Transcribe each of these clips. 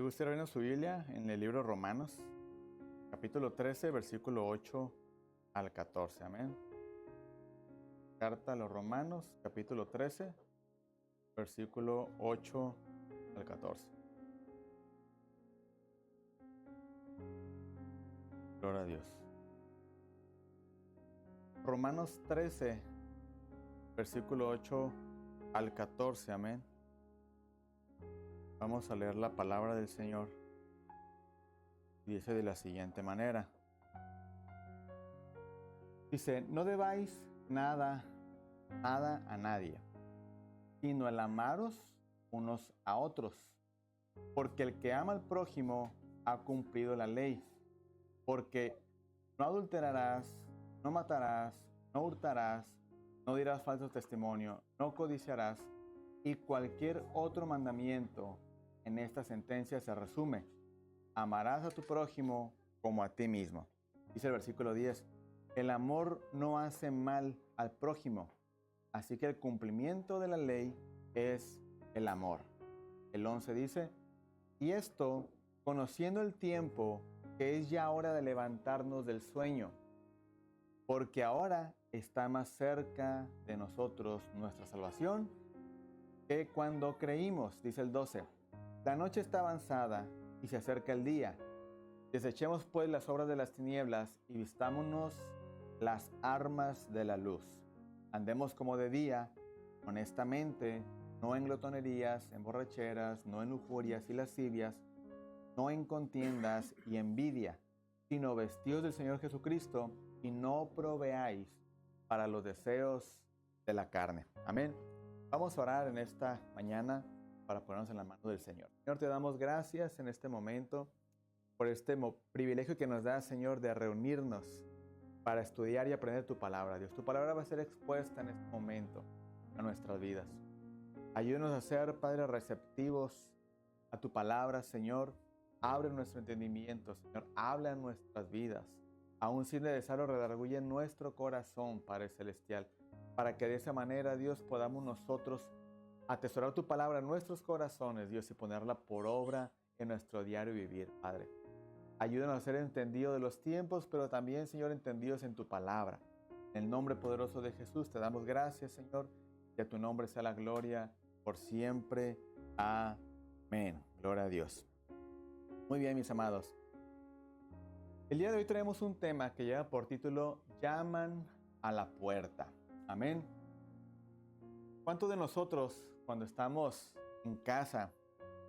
Si gusta abrir su Biblia en el libro de Romanos, capítulo 13, versículo 8 al 14. Amén. Carta a los Romanos, capítulo 13, versículo 8 al 14. Gloria a Dios. Romanos 13, versículo 8 al 14. Amén. Vamos a leer la palabra del Señor. Dice de la siguiente manera. Dice, no debáis nada a nadie, sino el amaros unos a otros, porque el que ama al prójimo ha cumplido la ley. Porque no adulterarás, no matarás, no hurtarás, no dirás falso testimonio, no codiciarás, y cualquier otro mandamiento en esta sentencia se resume: amarás a tu prójimo como a ti mismo. Dice el versículo 10, el amor no hace mal al prójimo, así que el cumplimiento de la ley es el amor. El 11 dice, y esto, conociendo el tiempo, que es ya hora de levantarnos del sueño, porque ahora está más cerca de nosotros nuestra salvación que cuando creímos. Dice el 12, la noche está avanzada y se acerca el día. Desechemos pues las obras de las tinieblas y vistámonos las armas de la luz. Andemos como de día, honestamente, no en glotonerías, en borracheras, no en lujurias y lascivias, no en contiendas y envidia, sino vestidos del Señor Jesucristo y no proveáis para los deseos de la carne. Amén. Vamos a orar en esta mañana para ponernos en la mano del Señor. Señor, te damos gracias en este momento por este privilegio que nos da, Señor, de reunirnos para estudiar y aprender tu palabra. Dios, tu palabra va a ser expuesta en este momento a nuestras vidas. Ayúdanos a ser, Padre, receptivos a tu palabra, Señor. Abre nuestro entendimiento, Señor. Habla en nuestras vidas. Aún sin necesario redarguye nuestro corazón, Padre Celestial, para que de esa manera, Dios, podamos nosotros atesorar tu palabra en nuestros corazones, Dios, y ponerla por obra en nuestro diario vivir, Padre. Ayúdanos a ser entendidos de los tiempos, pero también, Señor, entendidos en tu palabra. En el nombre poderoso de Jesús te damos gracias, Señor, que a tu nombre sea la gloria por siempre. Amén. Gloria a Dios. Muy bien, mis amados. El día de hoy tenemos un tema que lleva por título Llaman a la puerta. Amén. ¿Cuántos de nosotros, cuando estamos en casa,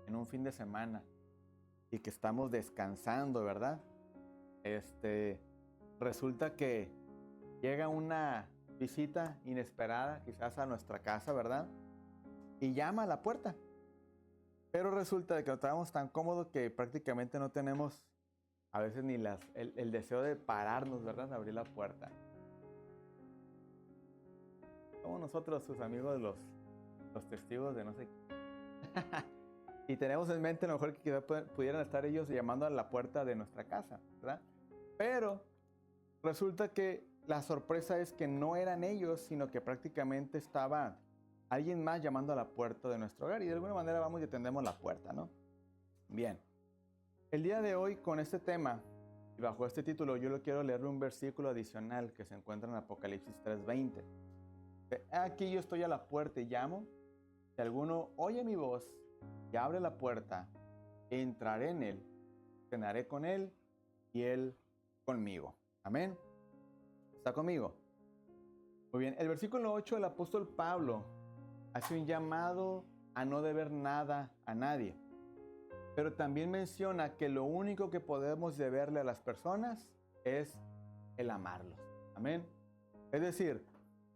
en un fin de semana, y que estamos descansando, ¿verdad? Resulta que llega una visita inesperada, quizás a nuestra casa, ¿verdad? Y llama a la puerta. Pero resulta que estábamos tan cómodos que prácticamente no tenemos a veces ni el deseo de pararnos, ¿verdad? De abrir la puerta. Como nosotros, sus amigos, los testigos de no sé qué. Y tenemos en mente a lo mejor que quizás pudieran estar ellos llamando a la puerta de nuestra casa, ¿verdad? Pero resulta que la sorpresa es que no eran ellos, sino que prácticamente estaba alguien más llamando a la puerta de nuestro hogar. Y de alguna manera vamos y atendemos la puerta, ¿no? Bien. El día de hoy, con este tema y bajo este título, yo le quiero leerle un versículo adicional que se encuentra en Apocalipsis 3:20. Aquí yo estoy a la puerta y llamo. Si alguno oye mi voz y abre la puerta, entraré en él, cenaré con él y él conmigo. Amén. ¿Está conmigo? Muy bien. El versículo 8, el apóstol Pablo hace un llamado a no deber nada a nadie. Pero también menciona que lo único que podemos deberle a las personas es el amarlos. Amén. Es decir,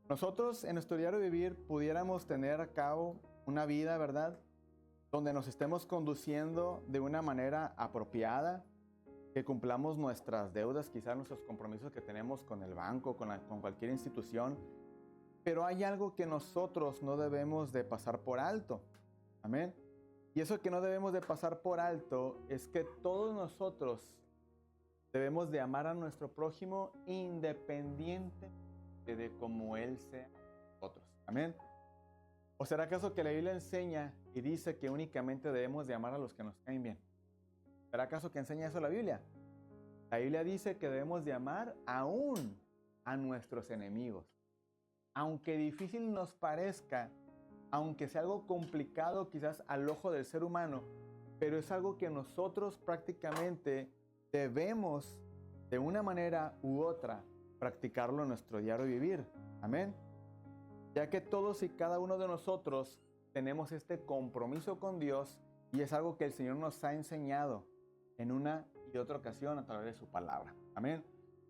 nosotros en nuestro diario vivir pudiéramos tener a cabo una vida, ¿verdad?, donde nos estemos conduciendo de una manera apropiada, que cumplamos nuestras deudas, quizás nuestros compromisos que tenemos con el banco, con cualquier institución. Pero hay algo que nosotros no debemos de pasar por alto. Amén. Y eso que no debemos de pasar por alto es que todos nosotros debemos de amar a nuestro prójimo independientemente de cómo él sea nosotros. Amén. ¿O será acaso que la Biblia enseña y dice que únicamente debemos de amar a los que nos caen bien? ¿Será acaso que enseña eso la Biblia? La Biblia dice que debemos de amar aún a nuestros enemigos. Aunque difícil nos parezca, aunque sea algo complicado quizás al ojo del ser humano, pero es algo que nosotros prácticamente debemos, de una manera u otra, practicarlo en nuestro diario vivir. Amén. Ya que todos y cada uno de nosotros tenemos este compromiso con Dios y es algo que el Señor nos ha enseñado en una y otra ocasión a través de su palabra. Amén.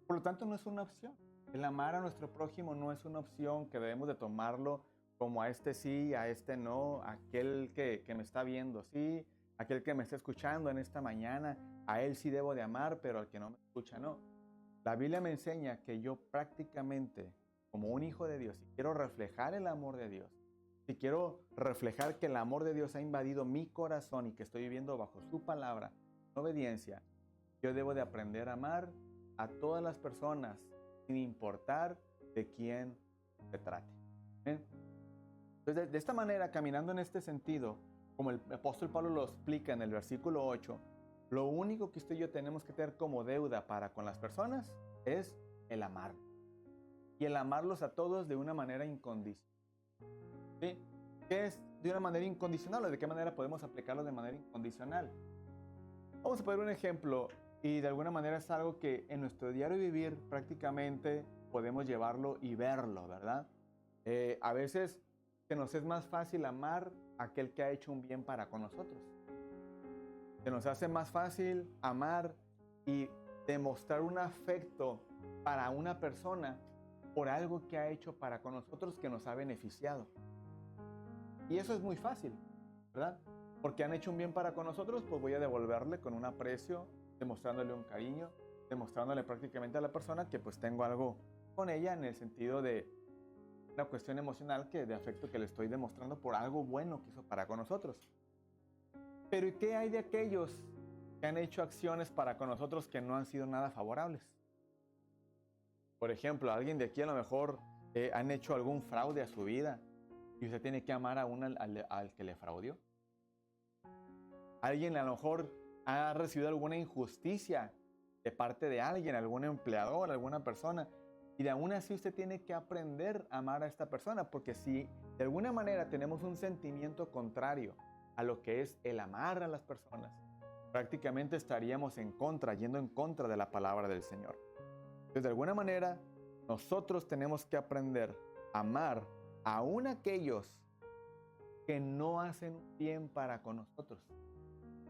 Por lo tanto, no es una opción. El amar a nuestro prójimo no es una opción que debemos de tomarlo como a este sí, a este no, a aquel que me está viendo sí, aquel que me está escuchando en esta mañana, a él sí debo de amar, pero al que no me escucha no. La Biblia me enseña que yo prácticamente, como un hijo de Dios, si quiero reflejar el amor de Dios, si quiero reflejar que el amor de Dios ha invadido mi corazón y que estoy viviendo bajo su palabra, en obediencia, yo debo de aprender a amar a todas las personas, sin importar de quién se trate. ¿Bien? Entonces, de esta manera, caminando en este sentido, como el apóstol Pablo lo explica en el versículo 8, lo único que usted y yo tenemos que tener como deuda para con las personas es el amar. Y el amarlos a todos de una manera incondicional. ¿Sí? ¿Qué es de una manera incondicional o de qué manera podemos aplicarlo de manera incondicional? Vamos a poner un ejemplo y de alguna manera es algo que en nuestro diario vivir prácticamente podemos llevarlo y verlo, ¿verdad? A veces se nos es más fácil amar a aquel que ha hecho un bien para con nosotros. Se nos hace más fácil amar y demostrar un afecto para una persona por algo que ha hecho para con nosotros que nos ha beneficiado. Y eso es muy fácil, ¿verdad? Porque han hecho un bien para con nosotros, pues voy a devolverle con un aprecio, demostrándole un cariño, demostrándole prácticamente a la persona que pues tengo algo con ella en el sentido de una cuestión emocional de afecto que le estoy demostrando por algo bueno que hizo para con nosotros. Pero ¿y qué hay de aquellos que han hecho acciones para con nosotros que no han sido nada favorables? Por ejemplo, alguien de aquí a lo mejor han hecho algún fraude a su vida y usted tiene que amar a al que le fraudió. Alguien a lo mejor ha recibido alguna injusticia de parte de alguien, algún empleador, alguna persona, y aún así usted tiene que aprender a amar a esta persona, porque si de alguna manera tenemos un sentimiento contrario a lo que es el amar a las personas, prácticamente estaríamos yendo en contra de la palabra del Señor. Entonces, de alguna manera, nosotros tenemos que aprender a amar aún aquellos que no hacen bien para con nosotros.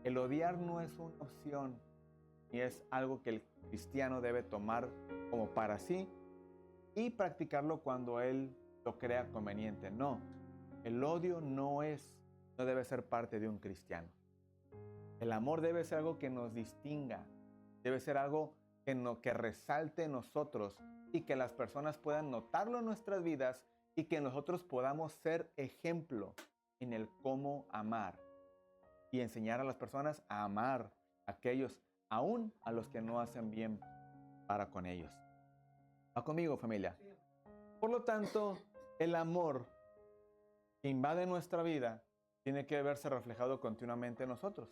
El odiar no es una opción ni es algo que el cristiano debe tomar como para sí y practicarlo cuando él lo crea conveniente. No, el odio no debe ser parte de un cristiano. El amor debe ser algo que nos distinga, debe ser algo que resalte en nosotros y que las personas puedan notarlo en nuestras vidas y que nosotros podamos ser ejemplo en el cómo amar y enseñar a las personas a amar a aquellos, aún a los que no hacen bien para con ellos. ¿Va conmigo, familia? Por lo tanto, el amor que invade nuestra vida tiene que verse reflejado continuamente en nosotros,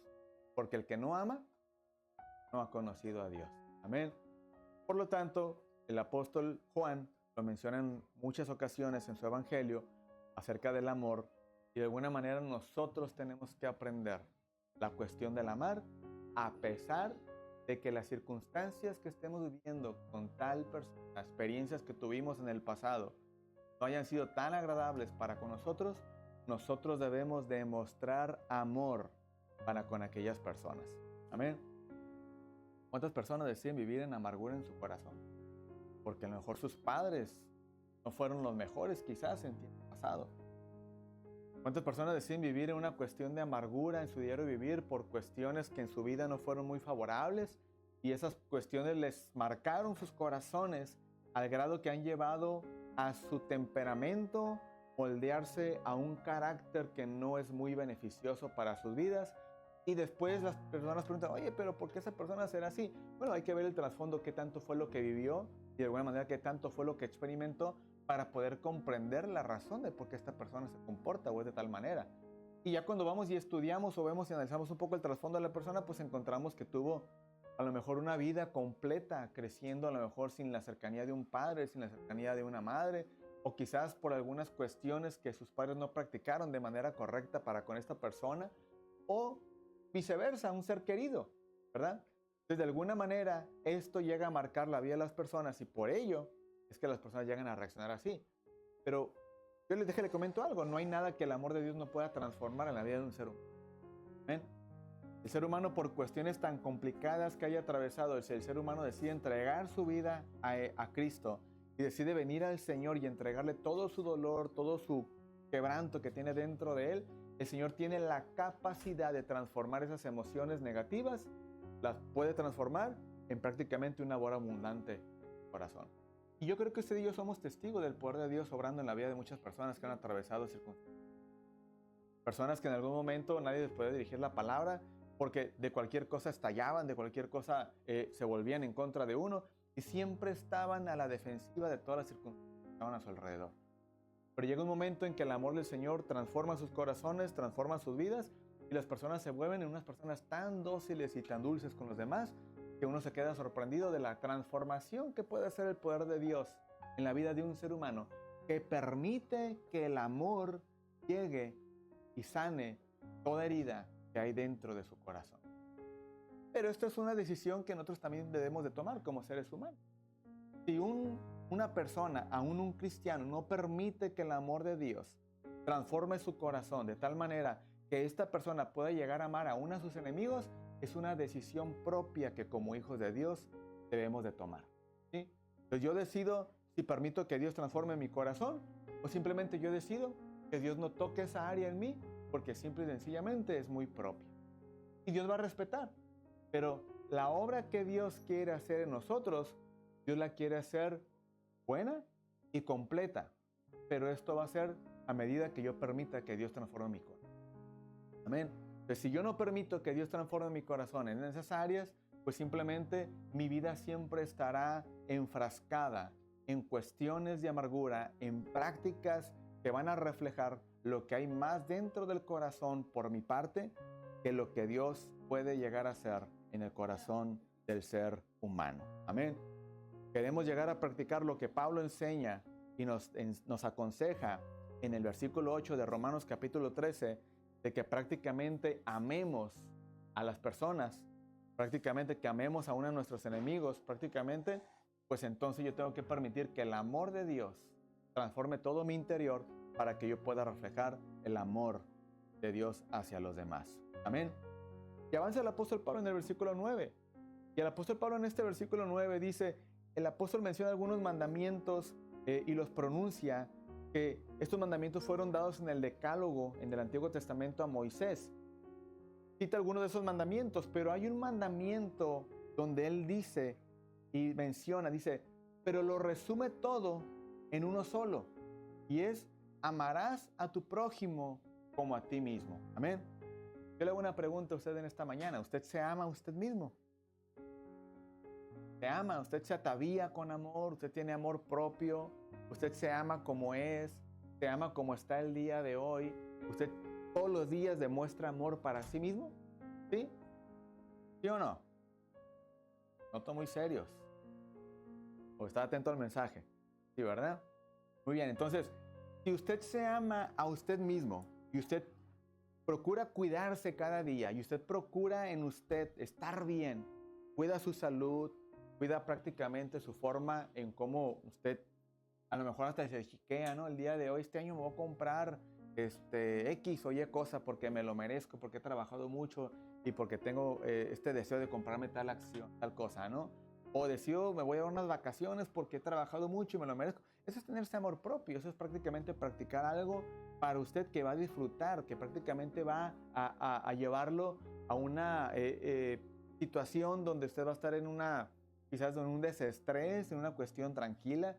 porque el que no ama no ha conocido a Dios. Amén. Por lo tanto, el apóstol Juan lo menciona en muchas ocasiones en su evangelio acerca del amor y de alguna manera nosotros tenemos que aprender la cuestión del amar a pesar de que las circunstancias que estemos viviendo con tal persona, las experiencias que tuvimos en el pasado, no hayan sido tan agradables para con nosotros, nosotros debemos demostrar amor para con aquellas personas. Amén. ¿Cuántas personas deciden vivir en amargura en su corazón? Porque a lo mejor sus padres no fueron los mejores quizás en tiempo pasado. ¿Cuántas personas deciden vivir en una cuestión de amargura en su diario vivir por cuestiones que en su vida no fueron muy favorables y esas cuestiones les marcaron sus corazones al grado que han llevado a su temperamento moldearse a un carácter que no es muy beneficioso para sus vidas? Y después las personas preguntan, oye, pero ¿por qué esa persona será así? Bueno, hay que ver el trasfondo, qué tanto fue lo que vivió y de alguna manera qué tanto fue lo que experimentó para poder comprender la razón de por qué esta persona se comporta o es de tal manera. Y ya cuando vamos y estudiamos o vemos y analizamos un poco el trasfondo de la persona, pues encontramos que tuvo a lo mejor una vida completa, creciendo a lo mejor sin la cercanía de un padre, sin la cercanía de una madre, o quizás por algunas cuestiones que sus padres no practicaron de manera correcta para con esta persona, o viceversa, un ser querido, ¿verdad? Entonces, de alguna manera, esto llega a marcar la vida de las personas y por ello es que las personas llegan a reaccionar así. Pero yo le comento algo, no hay nada que el amor de Dios no pueda transformar en la vida de un ser humano. ¿Ven? El ser humano, por cuestiones tan complicadas que haya atravesado, si el ser humano decide entregar su vida a Cristo y decide venir al Señor y entregarle todo su dolor, todo su quebranto que tiene dentro de él, el Señor tiene la capacidad de transformar esas emociones negativas, las puede transformar en prácticamente un amor abundante corazón. Y yo creo que usted y yo somos testigos del poder de Dios obrando en la vida de muchas personas que han atravesado circunstancias. Personas que en algún momento nadie les podía dirigir la palabra porque de cualquier cosa estallaban, de cualquier cosa se volvían en contra de uno y siempre estaban a la defensiva de todas las circunstancias que estaban a su alrededor. Pero llega un momento en que el amor del Señor transforma sus corazones, transforma sus vidas y las personas se vuelven en unas personas tan dóciles y tan dulces con los demás que uno se queda sorprendido de la transformación que puede hacer el poder de Dios en la vida de un ser humano que permite que el amor llegue y sane toda herida que hay dentro de su corazón. Pero esto es una decisión que nosotros también debemos de tomar como seres humanos. Si una persona, aún un cristiano, no permite que el amor de Dios transforme su corazón de tal manera que esta persona pueda llegar a amar aún a sus enemigos, es una decisión propia que como hijos de Dios debemos de tomar. ¿Sí? Entonces yo decido si permito que Dios transforme mi corazón o simplemente yo decido que Dios no toque esa área en mí porque simple y sencillamente es muy propia. Y Dios va a respetar. Pero la obra que Dios quiere hacer en nosotros, Dios la quiere hacer buena y completa. Pero esto va a ser a medida que yo permita que Dios transforme mi corazón. Amén. Pues si yo no permito que Dios transforme mi corazón en esas áreas, pues simplemente mi vida siempre estará enfrascada en cuestiones de amargura, en prácticas que van a reflejar lo que hay más dentro del corazón por mi parte que lo que Dios puede llegar a hacer en el corazón del ser humano. Amén. Queremos llegar a practicar lo que Pablo enseña y nos aconseja en el versículo 8 de Romanos capítulo 13, de que prácticamente amemos a las personas, prácticamente que amemos a uno de nuestros enemigos, prácticamente, pues entonces yo tengo que permitir que el amor de Dios transforme todo mi interior para que yo pueda reflejar el amor de Dios hacia los demás. Amén. Y avanza el apóstol Pablo en el versículo 9. Y el apóstol Pablo en este versículo 9 dice, el apóstol menciona algunos mandamientos y los pronuncia, que estos mandamientos fueron dados en el Decálogo, en el Antiguo Testamento a Moisés. Cita algunos de esos mandamientos, pero hay un mandamiento donde él dice y menciona, dice, pero lo resume todo en uno solo, y es, amarás a tu prójimo como a ti mismo. Amén. Yo le hago una pregunta a usted en esta mañana. ¿Usted se ama a usted mismo? ¿Se ama? ¿Usted se atavía con amor? ¿Usted tiene amor propio? ¿Usted se ama como es? ¿Se ama como está el día de hoy? ¿Usted todos los días demuestra amor para sí mismo? ¿Sí? ¿Sí o no? Noto muy serios. ¿O está atento al mensaje? Sí, ¿verdad? Muy bien, entonces, si usted se ama a usted mismo y usted procura cuidarse cada día y usted procura en usted estar bien, cuida su salud, cuida prácticamente su forma en cómo usted a lo mejor hasta se chiquea, ¿no? El día de hoy, este año me voy a comprar X o Y cosa porque me lo merezco, porque he trabajado mucho y porque tengo este deseo de comprarme tal acción, tal cosa, ¿no? O deseo, me voy a dar unas vacaciones porque he trabajado mucho y me lo merezco. Eso es tenerse amor propio, eso es prácticamente practicar algo para usted que va a disfrutar, que prácticamente va a llevarlo a una situación donde usted va a estar en una, quizás en un desestrés, en una cuestión tranquila.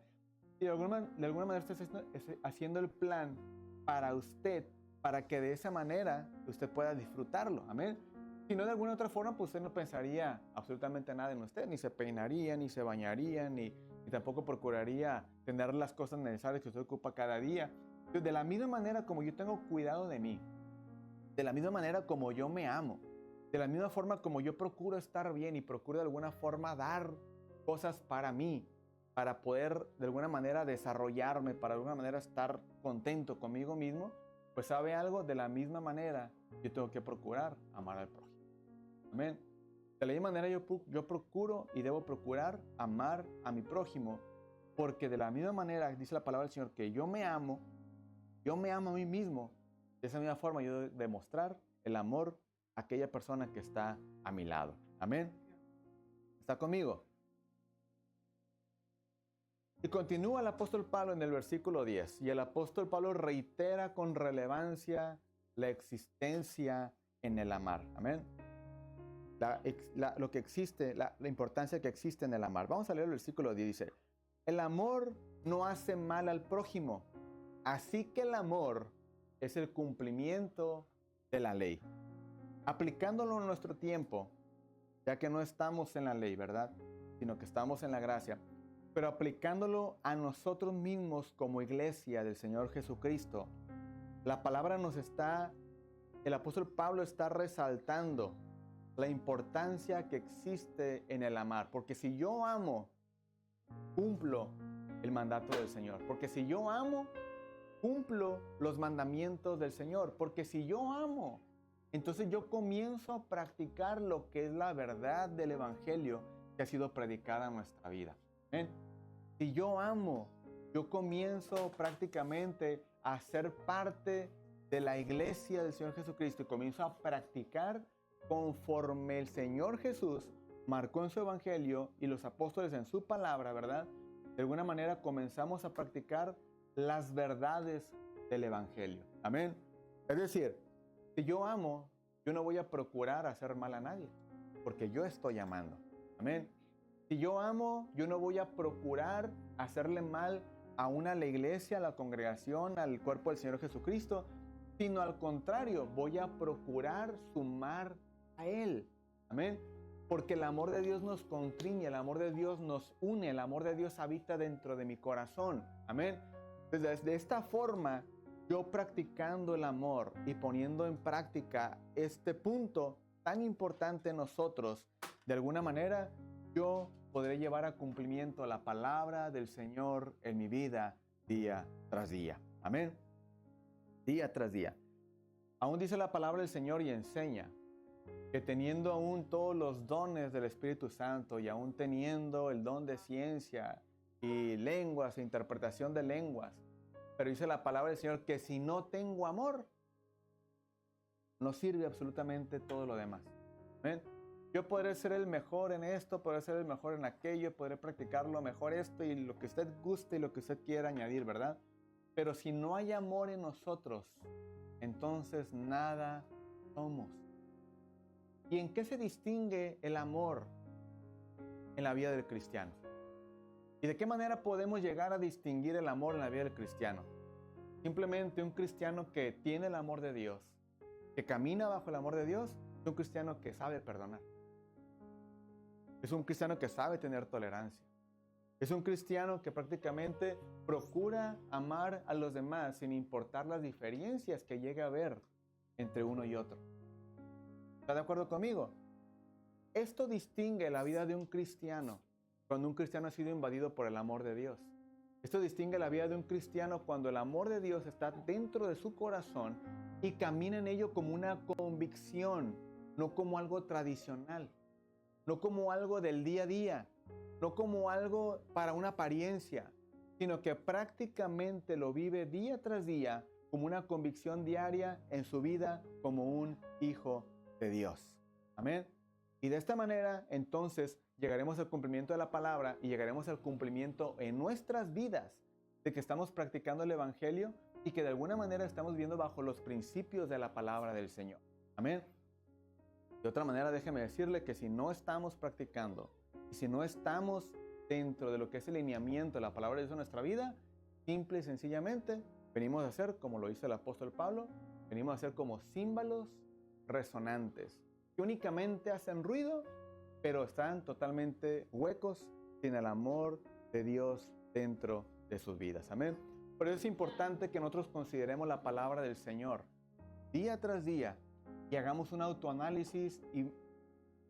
Y de alguna manera usted está haciendo el plan para usted, para que de esa manera usted pueda disfrutarlo. Amén. Si no de alguna otra forma, pues usted no pensaría absolutamente nada en usted, ni se peinaría, ni se bañaría, ni tampoco procuraría tener las cosas necesarias que usted ocupa cada día. Entonces, de la misma manera como yo tengo cuidado de mí, de la misma manera como yo me amo, de la misma forma como yo procuro estar bien y procuro de alguna forma dar cosas para mí, para poder de alguna manera desarrollarme, para de alguna manera estar contento conmigo mismo, pues sabe algo, de la misma manera yo tengo que procurar amar al prójimo. Amén. De la misma manera yo procuro y debo procurar amar a mi prójimo, porque de la misma manera dice la palabra del Señor que yo me amo a mí mismo. De esa misma forma yo debo demostrar el amor a aquella persona que está a mi lado. Amén. ¿Está conmigo? Y continúa el apóstol Pablo en el versículo 10. Y el apóstol Pablo reitera con relevancia la existencia en el amar. Amén. Lo que existe, la importancia que existe en el amar. Vamos a leer el versículo 10. Dice, el amor no hace mal al prójimo. Así que el amor es el cumplimiento de la ley. Aplicándolo en nuestro tiempo, ya que no estamos en la ley, ¿verdad? Sino que estamos en la gracia. Pero aplicándolo a nosotros mismos como iglesia del Señor Jesucristo, la palabra el apóstol Pablo está resaltando la importancia que existe en el amar. Porque si yo amo, cumplo el mandato del Señor. Porque si yo amo, cumplo los mandamientos del Señor. Porque si yo amo, entonces yo comienzo a practicar lo que es la verdad del Evangelio que ha sido predicada en nuestra vida. ¿Ven? Si yo amo, yo comienzo prácticamente a ser parte de la iglesia del Señor Jesucristo y comienzo a practicar conforme el Señor Jesús marcó en su Evangelio y los apóstoles en su palabra, ¿verdad? De alguna manera comenzamos a practicar las verdades del Evangelio. Amén. Es decir, si yo amo, yo no voy a procurar hacer mal a nadie, porque yo estoy amando. Amén. Si yo amo, yo no voy a procurar hacerle mal a la iglesia, a la congregación, al cuerpo del Señor Jesucristo, sino al contrario, voy a procurar sumar a Él. Amén. Porque el amor de Dios nos constriñe, el amor de Dios nos une, el amor de Dios habita dentro de mi corazón. Amén. Entonces, de esta forma, yo practicando el amor y poniendo en práctica este punto tan importante en nosotros, de alguna manera, yo podré llevar a cumplimiento la palabra del Señor en mi vida día tras día. Amén. Día tras día. Aún dice la palabra del Señor y enseña que teniendo aún todos los dones del Espíritu Santo y aún teniendo el don de ciencia y lenguas e interpretación de lenguas, pero dice la palabra del Señor que si no tengo amor, no sirve absolutamente todo lo demás. ¿Ven? Yo podré ser el mejor en esto, podré ser el mejor en aquello, podré practicar lo mejor esto y lo que usted guste y lo que usted quiera añadir, ¿verdad? Pero si no hay amor en nosotros, entonces nada somos. ¿Y en qué se distingue el amor en la vida del cristiano? ¿Y de qué manera podemos llegar a distinguir el amor en la vida del cristiano? Simplemente un cristiano que tiene el amor de Dios, que camina bajo el amor de Dios, es un cristiano que sabe perdonar. Es un cristiano que sabe tener tolerancia. Es un cristiano que prácticamente procura amar a los demás sin importar las diferencias que llegue a haber entre uno y otro. ¿Está de acuerdo conmigo? Esto distingue la vida de un cristiano cuando un cristiano ha sido invadido por el amor de Dios. Esto distingue la vida de un cristiano cuando el amor de Dios está dentro de su corazón y camina en ello como una convicción, no como algo tradicional, no como algo del día a día, no como algo para una apariencia, sino que prácticamente lo vive día tras día como una convicción diaria en su vida como un hijo de Dios. Amén. Y de esta manera, entonces, llegaremos al cumplimiento de la palabra y llegaremos al cumplimiento en nuestras vidas de que estamos practicando el Evangelio y que de alguna manera estamos viviendo bajo los principios de la palabra del Señor. Amén. De otra manera, déjeme decirle que si no estamos practicando y si no estamos dentro de lo que es el lineamiento de la palabra de Dios en nuestra vida, simple y sencillamente venimos a ser, como lo dice el apóstol Pablo, venimos a ser como címbalos resonantes que únicamente hacen ruido, pero están totalmente huecos sin el amor de Dios dentro de sus vidas. Amén. Por eso es importante que nosotros consideremos la palabra del Señor día tras día y hagamos un autoanálisis y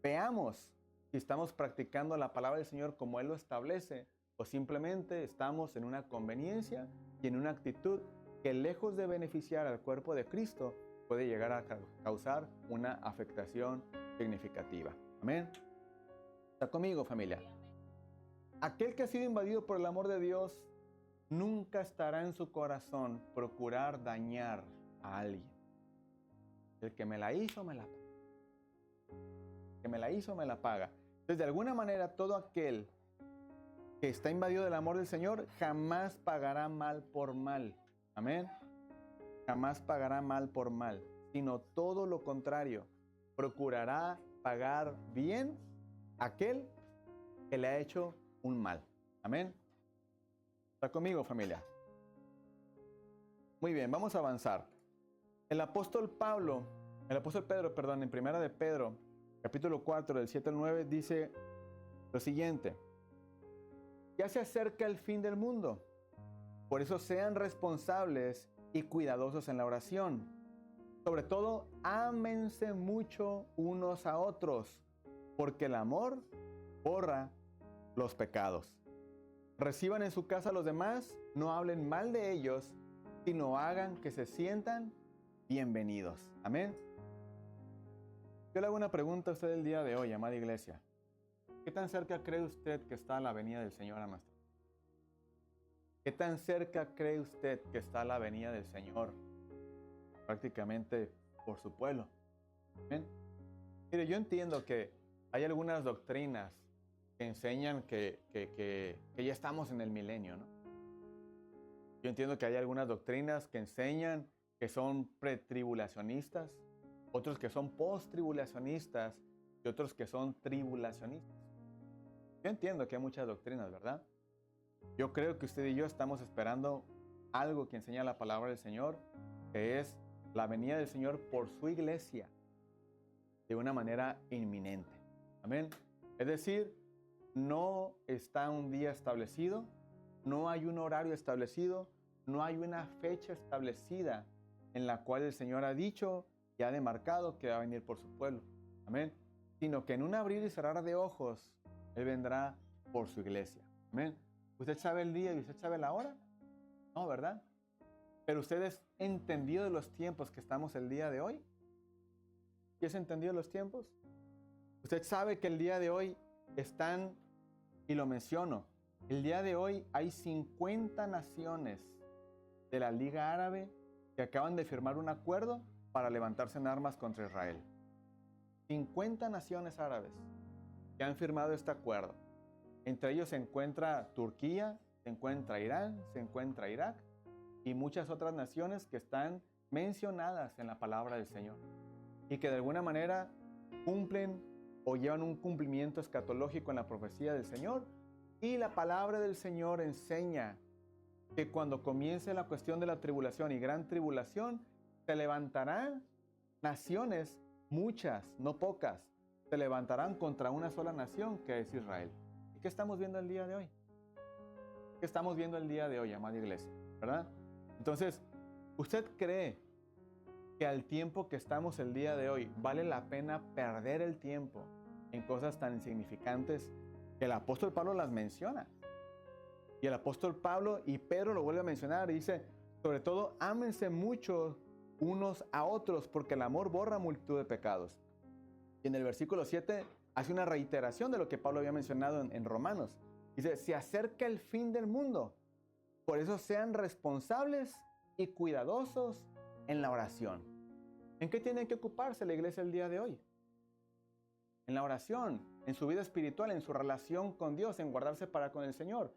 veamos si estamos practicando la palabra del Señor como Él lo establece o simplemente estamos en una conveniencia y en una actitud que lejos de beneficiar al cuerpo de Cristo puede llegar a causar una afectación significativa. Amén. ¿Está conmigo, familia? Aquel que ha sido invadido por el amor de Dios nunca estará en su corazón procurar dañar a alguien. El que me la hizo, me la paga. El que me la hizo, me la paga. Entonces, de alguna manera, todo aquel que está invadido del amor del Señor jamás pagará mal por mal. Amén. Jamás pagará mal por mal, sino todo lo contrario. Procurará pagar bien a aquel que le ha hecho un mal. Amén. ¿Está conmigo, familia? Muy bien, vamos a avanzar. El apóstol Pedro, en Primera de Pedro, capítulo 4, del 7 al 9, dice lo siguiente: ya se acerca el fin del mundo, por eso sean responsables y cuidadosos en la oración. Sobre todo, ámense mucho unos a otros, porque el amor borra los pecados. Reciban en su casa a los demás, no hablen mal de ellos, sino hagan que se sientan bienvenidos. Amén. Yo le hago una pregunta a usted el día de hoy, amada iglesia. ¿Qué tan cerca cree usted que está la venida del Señor a nuestra vida? ¿Qué tan cerca cree usted que está la venida del Señor prácticamente por su pueblo? ¿Amén? Mire, yo entiendo que hay algunas doctrinas que enseñan que ya estamos en el milenio, ¿no? Yo entiendo que hay algunas doctrinas que enseñan que son pretribulacionistas, otros que son posttribulacionistas y otros que son tribulacionistas. Yo entiendo que hay muchas doctrinas, ¿verdad? Yo creo que usted y yo estamos esperando algo que enseña la palabra del Señor, que es la venida del Señor por su iglesia de una manera inminente. Amén. Es decir, no está un día establecido, no hay un horario establecido, no hay una fecha establecida en la cual el Señor ha dicho y ha demarcado que va a venir por su pueblo. Amén. Sino que en un abrir y cerrar de ojos, Él vendrá por su iglesia. Amén. ¿Usted sabe el día y usted sabe la hora? No, ¿verdad? Pero usted es entendido de los tiempos que estamos el día de hoy. ¿Y es entendido de los tiempos? Usted sabe que el día de hoy están, y lo menciono, el día de hoy hay 50 naciones de la Liga Árabe que acaban de firmar un acuerdo para levantarse en armas contra Israel. 50 naciones árabes que han firmado este acuerdo. Entre ellos se encuentra Turquía, se encuentra Irán, se encuentra Irak y muchas otras naciones que están mencionadas en la palabra del Señor y que de alguna manera cumplen o llevan un cumplimiento escatológico en la profecía del Señor. Y la palabra del Señor enseña que cuando comience la cuestión de la tribulación y gran tribulación, se levantarán naciones, muchas, no pocas, se levantarán contra una sola nación que es Israel. ¿Y qué estamos viendo el día de hoy? ¿Qué estamos viendo el día de hoy, amada iglesia? ¿Verdad? Entonces, ¿usted cree que al tiempo que estamos el día de hoy vale la pena perder el tiempo en cosas tan insignificantes que el apóstol Pablo las menciona? Y el apóstol Pablo y Pedro lo vuelve a mencionar y dice, sobre todo, ámense mucho unos a otros porque el amor borra multitud de pecados. Y en el versículo 7 hace una reiteración de lo que Pablo había mencionado en Romanos. Dice, se acerca el fin del mundo, por eso sean responsables y cuidadosos en la oración. ¿En qué tiene que ocuparse la iglesia el día de hoy? En la oración, en su vida espiritual, en su relación con Dios, en guardarse para con el Señor.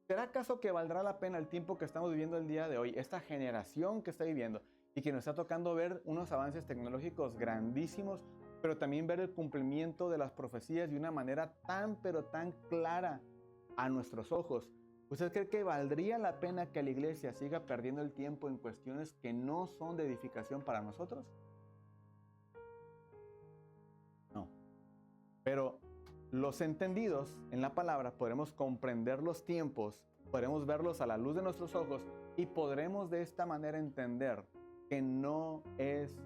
¿Será acaso que valdrá la pena el tiempo que estamos viviendo el día de hoy, esta generación que está viviendo y que nos está tocando ver unos avances tecnológicos grandísimos, pero también ver el cumplimiento de las profecías de una manera tan, pero tan clara a nuestros ojos? ¿Usted cree que valdría la pena que la iglesia siga perdiendo el tiempo en cuestiones que no son de edificación para nosotros? No. Pero los entendidos en la palabra podremos comprender los tiempos, podremos verlos a la luz de nuestros ojos y podremos de esta manera entender que no es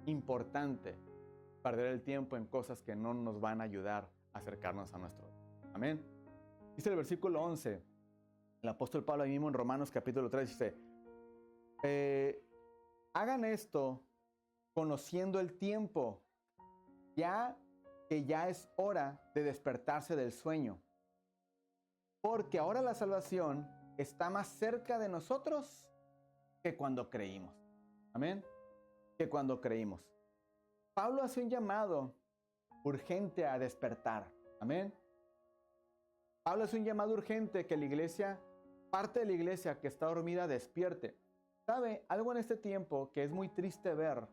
importante perder el tiempo en cosas que no nos van a ayudar a acercarnos a nuestro Dios. Amén. Dice el versículo 11, el apóstol Pablo ahí mismo en Romanos capítulo 3 dice, hagan esto conociendo el tiempo, ya que ya es hora de despertarse del sueño. Porque ahora la salvación está más cerca de nosotros que cuando creímos. Amén. Que cuando creímos. Pablo hace un llamado urgente a despertar. Amén. Pablo hace un llamado urgente que la iglesia, parte de la iglesia que está dormida, despierte. ¿Sabe? Algo en este tiempo que es muy triste ver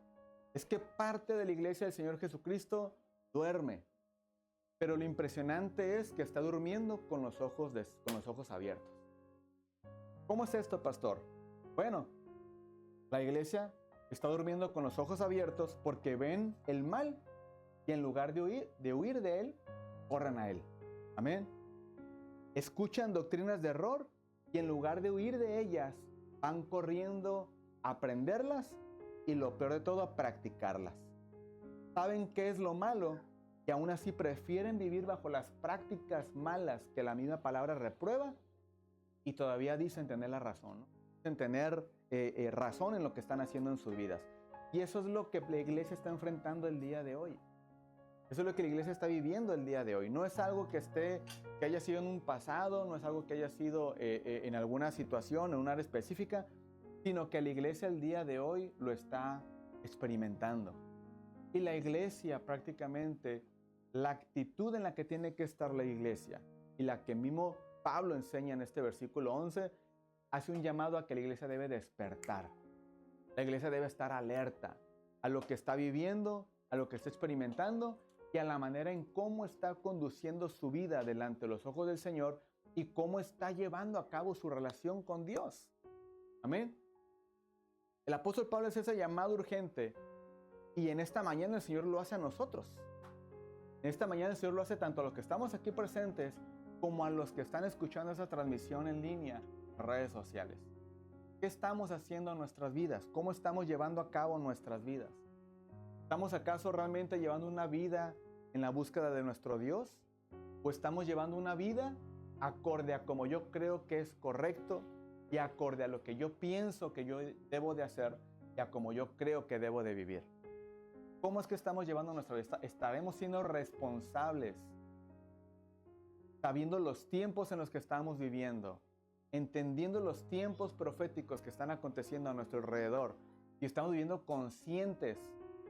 es que parte de la iglesia del Señor Jesucristo duerme. Pero lo impresionante es que está durmiendo con los ojos abiertos. ¿Cómo es esto, pastor? Bueno, la iglesia está durmiendo con los ojos abiertos porque ven el mal y en lugar de huir de él, corren a él. Amén. Escuchan doctrinas de error y en lugar de huir de ellas, van corriendo a aprenderlas y lo peor de todo, a practicarlas. ¿Saben qué es lo malo? Que aún así prefieren vivir bajo las prácticas malas que la misma palabra reprueba y todavía dicen tener la razón, ¿no? Dicen tener razón en lo que están haciendo en sus vidas. Y eso es lo que la iglesia está enfrentando el día de hoy. Eso es lo que la iglesia está viviendo el día de hoy. No es algo que haya sido en un pasado, no es algo que haya sido en alguna situación, en un área específica, sino que la iglesia el día de hoy lo está experimentando. Y la iglesia prácticamente, la actitud en la que tiene que estar la iglesia y la que mismo Pablo enseña en este versículo 11, hace un llamado a que la iglesia debe despertar. La iglesia debe estar alerta a lo que está viviendo, a lo que está experimentando y a la manera en cómo está conduciendo su vida delante de los ojos del Señor y cómo está llevando a cabo su relación con Dios. Amén. El apóstol Pablo hace ese llamado urgente y en esta mañana el Señor lo hace a nosotros. En esta mañana el Señor lo hace tanto a los que estamos aquí presentes como a los que están escuchando esa transmisión en línea en redes sociales. ¿Qué estamos haciendo en nuestras vidas? ¿Cómo estamos llevando a cabo nuestras vidas? ¿Estamos acaso realmente llevando una vida en la búsqueda de nuestro Dios? ¿O estamos llevando una vida acorde a como yo creo que es correcto y acorde a lo que yo pienso que yo debo de hacer y a como yo creo que debo de vivir? ¿Cómo es que estamos llevando nuestra vida? ¿Estaremos siendo responsables, sabiendo los tiempos en los que estamos viviendo, entendiendo los tiempos proféticos que están aconteciendo a nuestro alrededor y estamos viviendo conscientes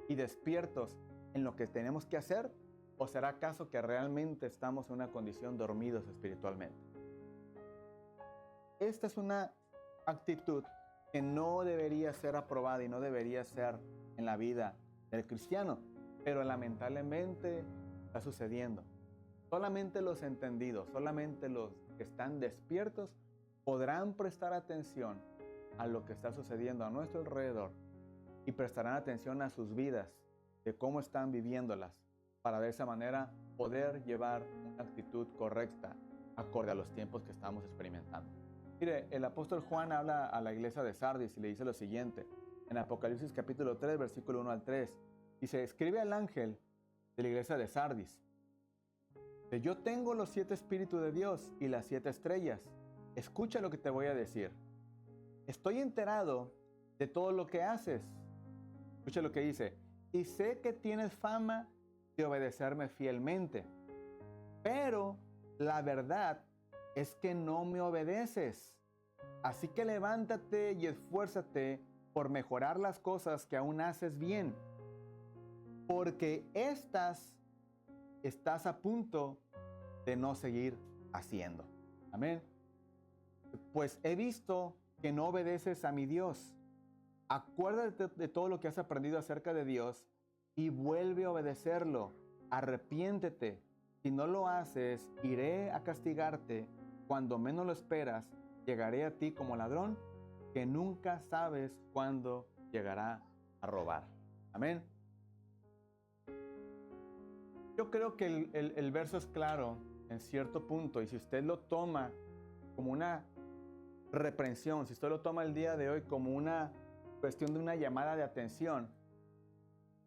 y despiertos en lo que tenemos que hacer? ¿O será acaso que realmente estamos en una condición dormidos espiritualmente? Esta es una actitud que no debería ser aprobada y no debería ser en la vida del cristiano, pero lamentablemente está sucediendo. Solamente los entendidos, solamente los que están despiertos podrán prestar atención a lo que está sucediendo a nuestro alrededor y prestarán atención a sus vidas, de cómo están viviéndolas, para de esa manera poder llevar una actitud correcta acorde a los tiempos que estamos experimentando. Mire, el apóstol Juan habla a la iglesia de Sardis y le dice lo siguiente, en Apocalipsis capítulo 3, versículo 1 al 3, dice, escribe al ángel de la iglesia de Sardis, que yo tengo los 7 espíritus de Dios y las 7 estrellas. Escucha lo que te voy a decir. Estoy enterado de todo lo que haces. Escucha lo que dice. Y sé que tienes fama de obedecerme fielmente. Pero la verdad es que no me obedeces. Así que levántate y esfuérzate por mejorar las cosas que aún haces bien. Porque estás a punto de no seguir haciendo. Amén. Pues he visto que no obedeces a mi Dios. Acuérdate de todo lo que has aprendido acerca de Dios y vuelve a obedecerlo. Arrepiéntete. Si no lo haces, iré a castigarte. Cuando menos lo esperas, llegaré a ti como ladrón que nunca sabes cuándo llegará a robar. Amén. Yo creo que el verso es claro en cierto punto y si usted lo toma como una reprensión, si usted lo toma el día de hoy como una cuestión de una llamada de atención,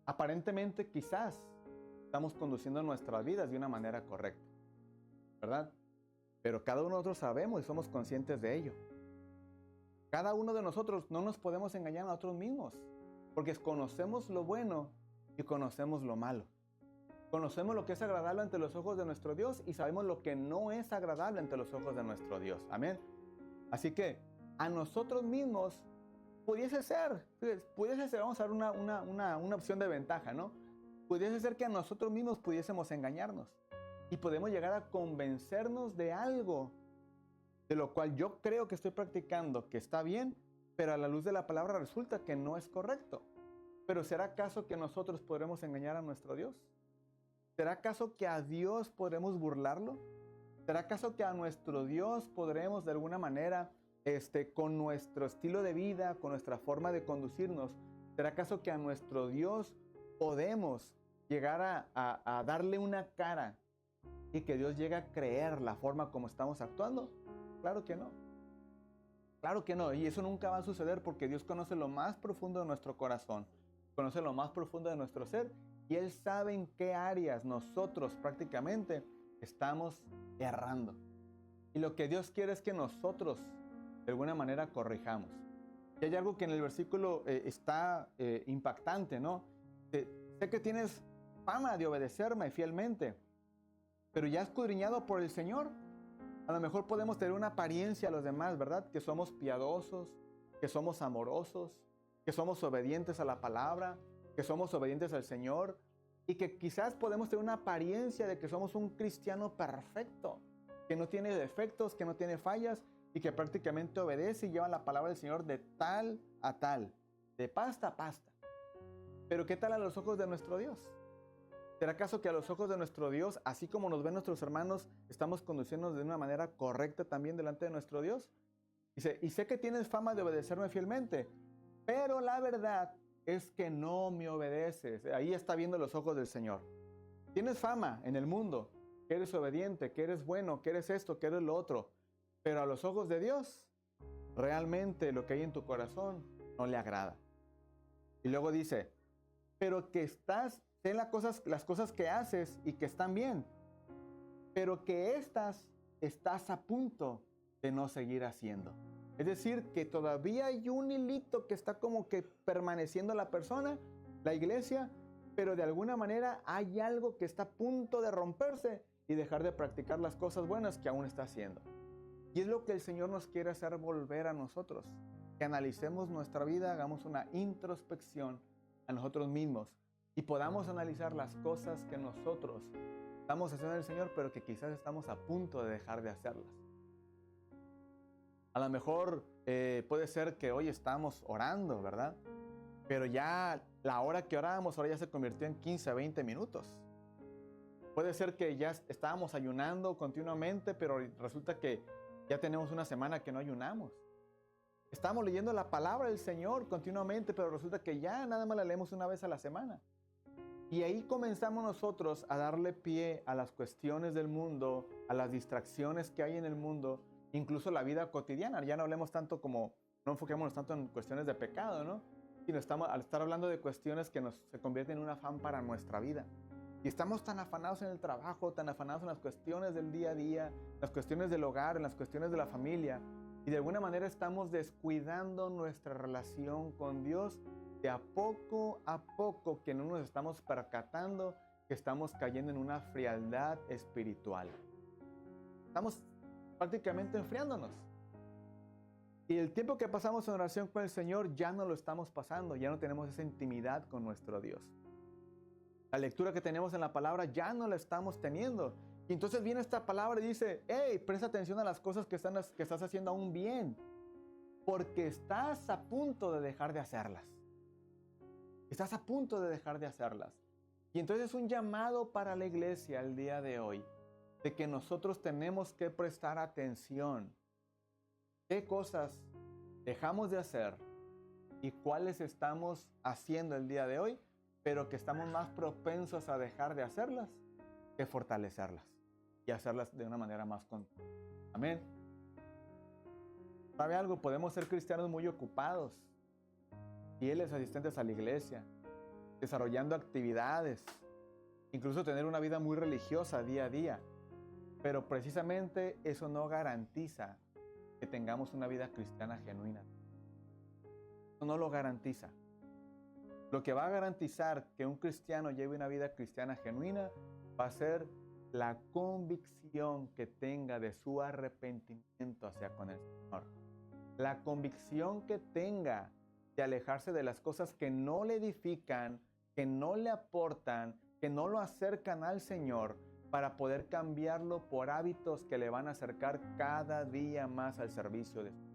aparentemente quizás estamos conduciendo nuestras vidas de una manera correcta, ¿verdad? Pero cada uno de nosotros sabemos y somos conscientes de ello. Cada uno de nosotros no nos podemos engañar a nosotros mismos, porque conocemos lo bueno y conocemos lo malo. Conocemos lo que es agradable ante los ojos de nuestro Dios y sabemos lo que no es agradable ante los ojos de nuestro Dios. Amén. Así que a nosotros mismos pudiese ser, vamos a ver una opción de ventaja, ¿no? Pudiese ser que a nosotros mismos pudiésemos engañarnos y podemos llegar a convencernos de algo de lo cual yo creo que estoy practicando que está bien, pero a la luz de la palabra resulta que no es correcto. Pero ¿será acaso que nosotros podremos engañar a nuestro Dios? ¿Será acaso que a Dios podremos burlarlo? ¿Será acaso que a nuestro Dios podremos de alguna manera, con nuestro estilo de vida, con nuestra forma de conducirnos, ¿será acaso que a nuestro Dios podemos llegar a darle una cara y que Dios llegue a creer la forma como estamos actuando? Claro que no. Claro que no. Y eso nunca va a suceder porque Dios conoce lo más profundo de nuestro corazón, conoce lo más profundo de nuestro ser y Él sabe en qué áreas nosotros prácticamente estamos errando. Y lo que Dios quiere es que nosotros de alguna manera corrijamos. Y hay algo que en el versículo está impactante, ¿no? Sé que tienes fama de obedecerme fielmente, pero ya escudriñado por el Señor. A lo mejor podemos tener una apariencia a los demás, ¿verdad? Que somos piadosos, que somos amorosos, que somos obedientes a la palabra, que somos obedientes al Señor y que quizás podemos tener una apariencia de que somos un cristiano perfecto, que no tiene defectos, que no tiene fallas y que prácticamente obedece y lleva la palabra del Señor de tal a tal, de pasta a pasta. Pero ¿qué tal a los ojos de nuestro Dios? ¿Será acaso que a los ojos de nuestro Dios, así como nos ven nuestros hermanos, estamos conduciéndonos de una manera correcta también delante de nuestro Dios? Dice, y sé que tienes fama de obedecerme fielmente, pero la verdad es que no me obedeces. Ahí está viendo los ojos del Señor. Tienes fama en el mundo, que eres obediente, que eres bueno, que eres esto, que eres lo otro. Pero a los ojos de Dios, realmente lo que hay en tu corazón no le agrada. Y luego dice, pero que ten las cosas que haces y que están bien, pero que estás a punto de no seguir haciendo. Es decir, que todavía hay un hilito que está como que permaneciendo la persona, la iglesia, pero de alguna manera hay algo que está a punto de romperse y dejar de practicar las cosas buenas que aún está haciendo. Y es lo que el Señor nos quiere hacer volver a nosotros, que analicemos nuestra vida, hagamos una introspección a nosotros mismos y podamos analizar las cosas que nosotros estamos haciendo del Señor, pero que quizás estamos a punto de dejar de hacerlas. A lo mejor puede ser que hoy estamos orando, ¿verdad? Pero ya la hora que orábamos ahora ya se convirtió en 15 a 20 minutos. Puede ser que ya estábamos ayunando continuamente, pero resulta que ya tenemos una semana que no ayunamos. Estamos leyendo la palabra del Señor continuamente, pero resulta que ya nada más la leemos una vez a la semana. Y ahí comenzamos nosotros a darle pie a las cuestiones del mundo, a las distracciones que hay en el mundo, incluso la vida cotidiana. Ya no hablemos tanto como, no enfoquémonos tanto en cuestiones de pecado, ¿no? Sino al estar hablando de cuestiones que se convierten en un afán para nuestra vida. Y estamos tan afanados en el trabajo, tan afanados en las cuestiones del día a día, las cuestiones del hogar, en las cuestiones de la familia. Y de alguna manera estamos descuidando nuestra relación con Dios de a poco que no nos estamos percatando que estamos cayendo en una frialdad espiritual. Estamos prácticamente enfriándonos. Y el tiempo que pasamos en oración con el Señor ya no lo estamos pasando, ya no tenemos esa intimidad con nuestro Dios. La lectura que tenemos en la palabra ya no la estamos teniendo. Y entonces viene esta palabra y dice, hey, presta atención a las cosas que estás haciendo aún bien, porque estás a punto de dejar de hacerlas. Estás a punto de dejar de hacerlas. Y entonces es un llamado para la iglesia el día de hoy, de que nosotros tenemos que prestar atención. ¿Qué cosas dejamos de hacer y cuáles estamos haciendo el día de hoy, pero que estamos más propensos a dejar de hacerlas que fortalecerlas y hacerlas de una manera más continua? Amén. ¿Sabe algo? Podemos ser cristianos muy ocupados, fieles asistentes a la iglesia, desarrollando actividades, incluso tener una vida muy religiosa día a día. Pero precisamente eso no garantiza que tengamos una vida cristiana genuina. Eso no lo garantiza. Lo que va a garantizar que un cristiano lleve una vida cristiana genuina va a ser la convicción que tenga de su arrepentimiento hacia con el Señor. La convicción que tenga de alejarse de las cosas que no le edifican, que no le aportan, que no lo acercan al Señor, para poder cambiarlo por hábitos que le van a acercar cada día más al servicio de Dios.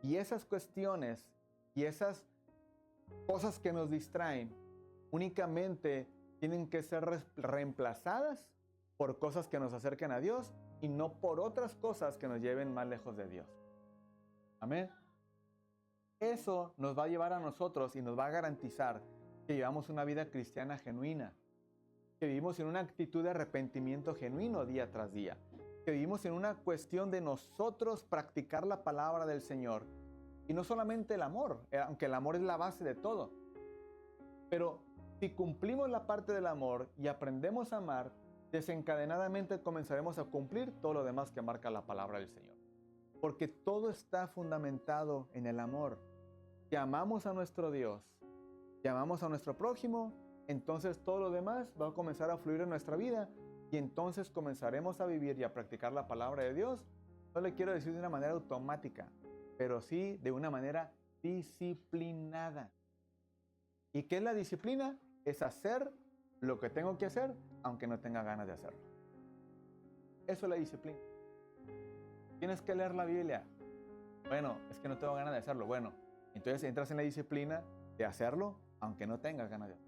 Y esas cuestiones y esas cosas que nos distraen únicamente tienen que ser reemplazadas por cosas que nos acerquen a Dios y no por otras cosas que nos lleven más lejos de Dios. Amén. Eso nos va a llevar a nosotros y nos va a garantizar que llevamos una vida cristiana genuina, que vivimos en una actitud de arrepentimiento genuino día tras día, que vivimos en una cuestión de nosotros practicar la palabra del Señor. Y no solamente el amor, aunque el amor es la base de todo. Pero si cumplimos la parte del amor y aprendemos a amar, desencadenadamente comenzaremos a cumplir todo lo demás que marca la palabra del Señor. Porque todo está fundamentado en el amor. Si amamos a nuestro Dios, si amamos a nuestro prójimo, entonces todo lo demás va a comenzar a fluir en nuestra vida y entonces comenzaremos a vivir y a practicar la palabra de Dios. No le quiero decir de una manera automática, pero sí de una manera disciplinada. ¿Y qué es la disciplina? Es hacer lo que tengo que hacer, aunque no tenga ganas de hacerlo. Eso es la disciplina. Tienes que leer la Biblia. Bueno, es que no tengo ganas de hacerlo. Bueno, entonces entras en la disciplina de hacerlo, aunque no tengas ganas de hacerlo.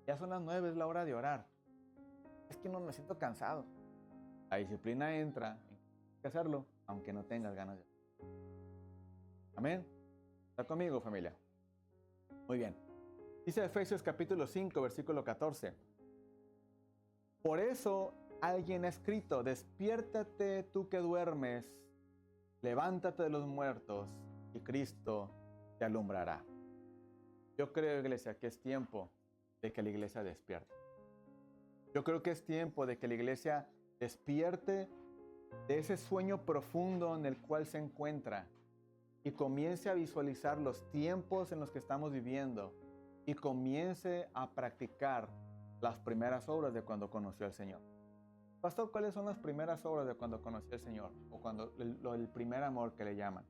Ya son las 9, es la hora de orar. Es que no me siento cansado. La disciplina entra en que hacerlo, aunque no tengas ganas de hacerlo. Amén. ¿Está conmigo, familia? Muy bien. Dice Efesios capítulo 5, versículo 14. Por eso alguien ha escrito: despiértate tú que duermes, levántate de los muertos y Cristo te alumbrará. Yo creo, iglesia, que es tiempo de que la iglesia despierte. Yo creo que es tiempo de que la iglesia despierte de ese sueño profundo en el cual se encuentra y comience a visualizar los tiempos en los que estamos viviendo y comience a practicar las primeras obras de cuando conoció al Señor. Pastor, ¿cuáles son las primeras obras de cuando conoció al Señor? O cuando el primer amor que le llaman.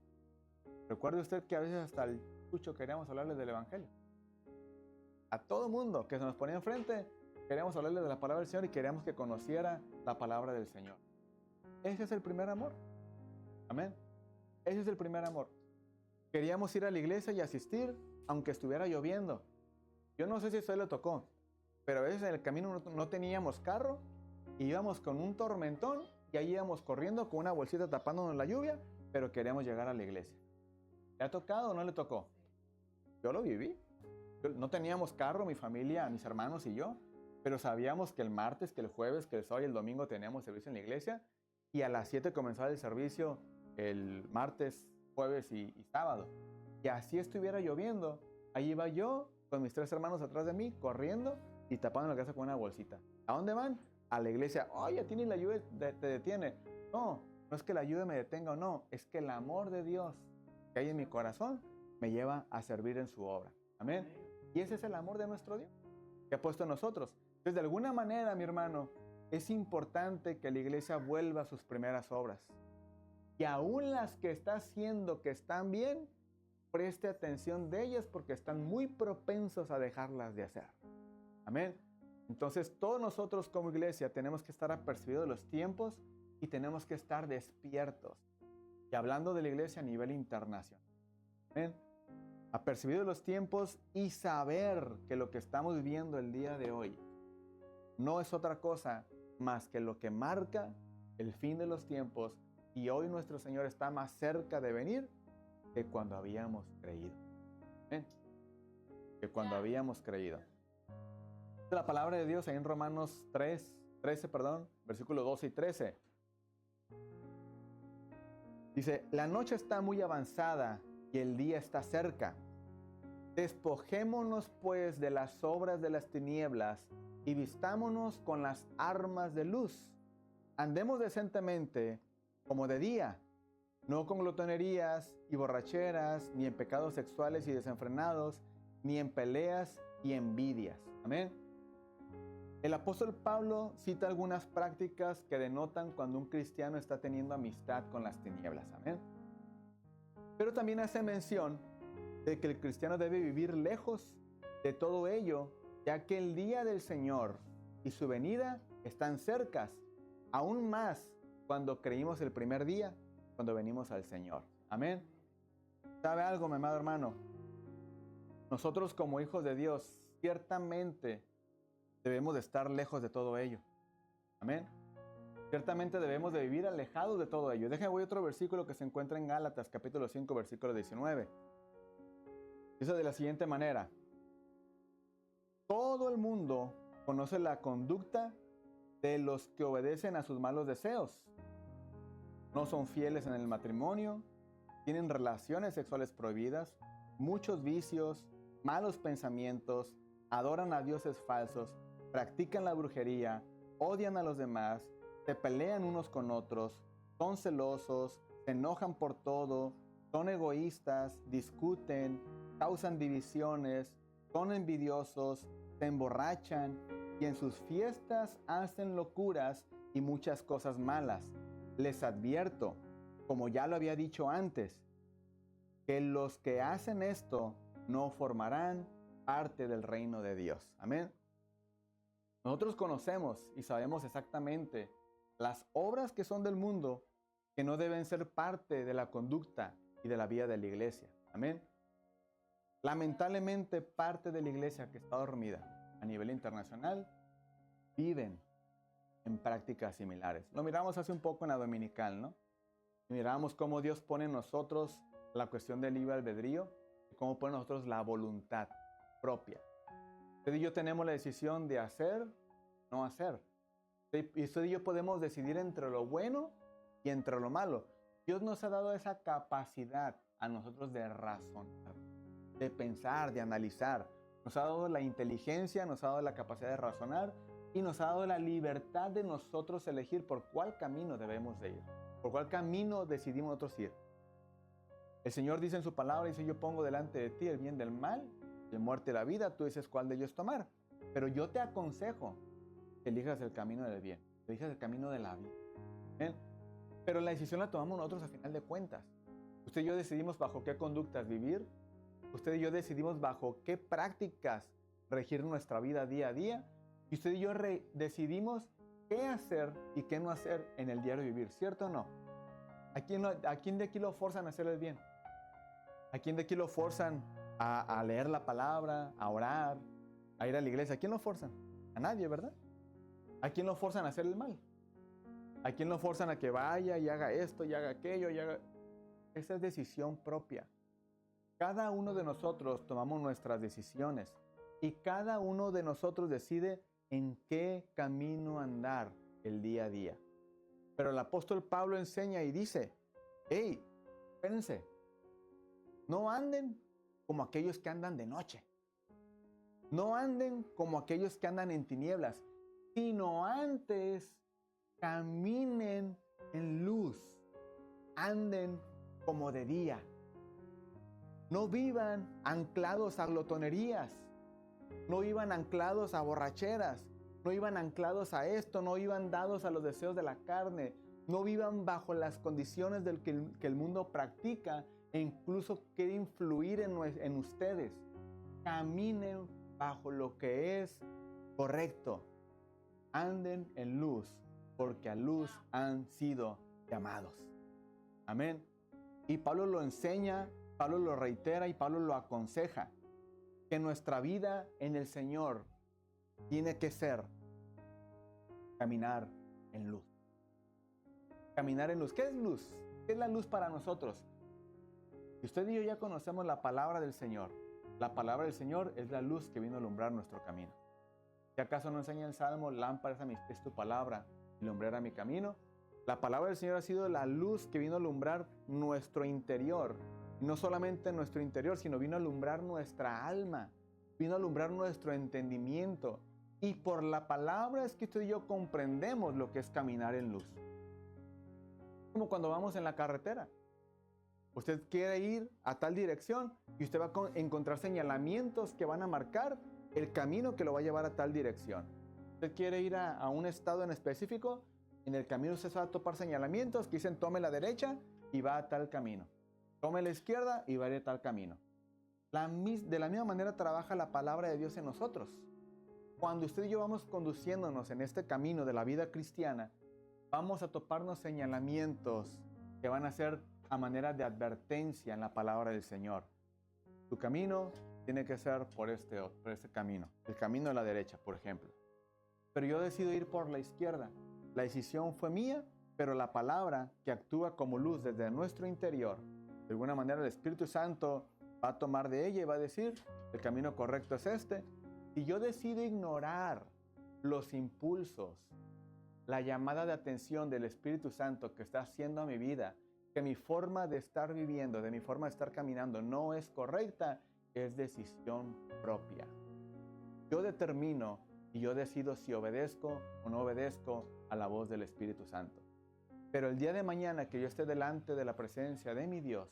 Recuerde usted que a veces hasta el chucho queríamos hablarle del Evangelio. A todo mundo que se nos ponía enfrente, queríamos hablarle de la palabra del Señor y queríamos que conociera la palabra del Señor. Ese es el primer amor. Amén. Ese es el primer amor. Queríamos ir a la iglesia y asistir, aunque estuviera lloviendo. Yo no sé si eso le tocó, pero a veces en el camino no teníamos carro y íbamos con un tormentón y ahí íbamos corriendo con una bolsita tapándonos la lluvia, pero queríamos llegar a la iglesia. ¿Le ha tocado o no le tocó? Yo lo viví. No teníamos carro, mi familia, mis hermanos y yo, pero sabíamos que el martes, que el jueves, que el sábado y el domingo teníamos servicio en la iglesia y a las 7 comenzaba el servicio el martes, jueves y sábado. Y así estuviera lloviendo, ahí iba yo con mis 3 hermanos atrás de mí, corriendo y tapando la casa con una bolsita. ¿A dónde van? A la iglesia. Oye, a ti ni la lluvia te detiene. No, no es que la lluvia me detenga o no, es que el amor de Dios que hay en mi corazón me lleva a servir en su obra. Amén. Y ese es el amor de nuestro Dios que ha puesto en nosotros. Entonces, de alguna manera, mi hermano, es importante que la iglesia vuelva a sus primeras obras. Y aún las que está haciendo que están bien, preste atención de ellas porque están muy propensos a dejarlas de hacer. Amén. Entonces, todos nosotros como iglesia tenemos que estar apercibidos de los tiempos y tenemos que estar despiertos. Y hablando de la iglesia a nivel internacional. Amén. Apercibido de los tiempos y saber que lo que estamos viviendo el día de hoy no es otra cosa más que lo que marca el fin de los tiempos y hoy nuestro Señor está más cerca de venir que cuando habíamos creído. ¿Ven? Que cuando habíamos creído. La palabra de Dios ahí en Romanos 13, versículos 12 y 13. Dice, la noche está muy avanzada y el día está cerca. Despojémonos pues de las obras de las tinieblas y vistámonos con las armas de luz. Andemos decentemente como de día, no con glotonerías y borracheras, ni en pecados sexuales y desenfrenados, ni en peleas y envidias. Amén. El apóstol Pablo cita algunas prácticas que denotan cuando un cristiano está teniendo amistad con las tinieblas. Amén. Pero también hace mención de que el cristiano debe vivir lejos de todo ello, ya que el día del Señor y su venida están cercas, aún más cuando creímos el primer día, cuando venimos al Señor. Amén. ¿Sabe algo, mi amado hermano? Nosotros como hijos de Dios, ciertamente debemos de estar lejos de todo ello. Amén. Ciertamente debemos de vivir alejados de todo ello. Déjenme voy a otro versículo que se encuentra en Gálatas, capítulo 5, versículo 19. Dice de la siguiente manera: todo el mundo conoce la conducta de los que obedecen a sus malos deseos. No son fieles en el matrimonio, tienen relaciones sexuales prohibidas, muchos vicios, malos pensamientos, adoran a dioses falsos, practican la brujería, odian a los demás, se pelean unos con otros, son celosos, se enojan por todo, son egoístas, discuten, causan divisiones, son envidiosos, se emborrachan y en sus fiestas hacen locuras y muchas cosas malas. Les advierto, como ya lo había dicho antes, que los que hacen esto no formarán parte del reino de Dios. Amén. Nosotros conocemos y sabemos exactamente las obras que son del mundo que no deben ser parte de la conducta y de la vida de la iglesia. Amén. Lamentablemente, parte de la iglesia que está dormida a nivel internacional viven en prácticas similares. Lo miramos hace un poco en la dominical, ¿no? Miramos cómo Dios pone en nosotros la cuestión del libre albedrío y cómo pone en nosotros la voluntad propia. Usted y yo tenemos la decisión de hacer, no hacer. Y usted y yo podemos decidir entre lo bueno y entre lo malo. Dios nos ha dado esa capacidad a nosotros de razonar, de pensar, de analizar. Nos ha dado la inteligencia, nos ha dado la capacidad de razonar y nos ha dado la libertad de nosotros elegir por cuál camino debemos de ir, por cuál camino decidimos nosotros ir. El Señor dice en su palabra, dice: yo pongo delante de ti el bien del mal, la muerte y la vida, tú dices cuál de ellos tomar. Pero yo te aconsejo que elijas el camino del bien, que elijas el camino de la vida. ¿Bien? Pero la decisión la tomamos nosotros a final de cuentas. Usted y yo decidimos bajo qué conductas vivir. Usted y yo decidimos bajo qué prácticas regir nuestra vida día a día. Y usted y yo decidimos qué hacer y qué no hacer en el diario vivir, ¿cierto o no? ¿A quién de aquí lo forzan a hacer el bien? ¿A quién de aquí lo forzan a leer la palabra, a orar, a ir a la iglesia? ¿A quién lo forzan? A nadie, ¿verdad? ¿A quién lo forzan a hacer el mal? ¿A quién lo forzan a que vaya y haga esto y haga aquello y haga...? Esa es decisión propia. Cada uno de nosotros tomamos nuestras decisiones y cada uno de nosotros decide en qué camino andar el día a día. Pero el apóstol Pablo enseña y dice: hey, espérense, no anden como aquellos que andan de noche. No anden como aquellos que andan en tinieblas, sino antes caminen en luz, anden como de día. No vivan anclados a glotonerías, no vivan anclados a borracheras, no vivan anclados a esto, no vivan dados a los deseos de la carne, no vivan bajo las condiciones del que el mundo practica e incluso quiere influir en ustedes. Caminen bajo lo que es correcto. Anden en luz, porque a luz han sido llamados. Amén. Y Pablo lo enseña, Pablo lo reitera y Pablo lo aconseja, que nuestra vida en el Señor tiene que ser caminar en luz. Caminar en luz. ¿Qué es luz? ¿Qué es la luz para nosotros? Si usted y yo ya conocemos la palabra del Señor, la palabra del Señor es la luz que vino a alumbrar nuestro camino. ¿Si acaso no enseña el Salmo: lámpara es a mis pies tu palabra y lumbrera mi camino? La palabra del Señor ha sido la luz que vino a alumbrar nuestro interior Y no solamente en nuestro interior, sino vino a alumbrar nuestra alma, vino a alumbrar nuestro entendimiento. Y por la palabra es que usted y yo comprendemos lo que es caminar en luz. Como cuando vamos en la carretera. Usted quiere ir a tal dirección y usted va a encontrar señalamientos que van a marcar el camino que lo va a llevar a tal dirección. Usted quiere ir a un estado en específico, en el camino usted se va a topar señalamientos que dicen tome la derecha y va a tal camino. Tome la izquierda y va a ir a tal camino. De la misma manera trabaja la palabra de Dios en nosotros. Cuando usted y yo vamos conduciéndonos en este camino de la vida cristiana, vamos a toparnos señalamientos que van a ser a manera de advertencia en la palabra del Señor. Tu camino tiene que ser por este camino, el camino de la derecha, por ejemplo. Pero yo decido ir por la izquierda. La decisión fue mía, pero la palabra que actúa como luz desde nuestro interior, de alguna manera el Espíritu Santo va a tomar de ella y va a decir, el camino correcto es este. Y yo decido ignorar los impulsos, la llamada de atención del Espíritu Santo que está haciendo a mi vida, que mi forma de estar viviendo, de mi forma de estar caminando no es correcta, es decisión propia. Yo determino y yo decido si obedezco o no obedezco a la voz del Espíritu Santo. Pero el día de mañana que yo esté delante de la presencia de mi Dios,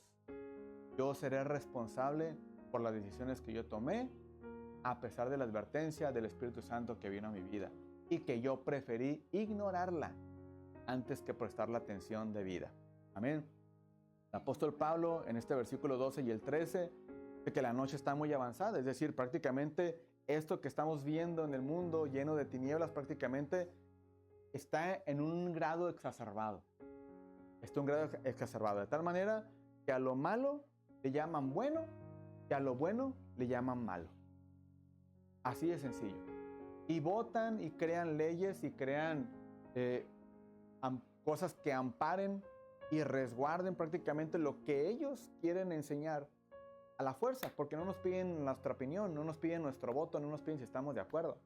yo seré responsable por las decisiones que yo tomé, a pesar de la advertencia del Espíritu Santo que vino a mi vida y que yo preferí ignorarla antes que prestarle atención debida. Amén. El apóstol Pablo en este versículo 12 y el 13 dice que la noche está muy avanzada, es decir, prácticamente esto que estamos viendo en el mundo lleno de tinieblas prácticamente está en un grado exacerbado. Está en un grado exacerbado, de tal manera que a lo malo le llaman bueno y a lo bueno le llaman malo. Así de sencillo. Y votan y crean leyes y crean cosas que amparen y resguarden prácticamente lo que ellos quieren enseñar a la fuerza, porque no nos piden nuestra opinión, no nos piden nuestro voto, no nos piden si estamos de acuerdo.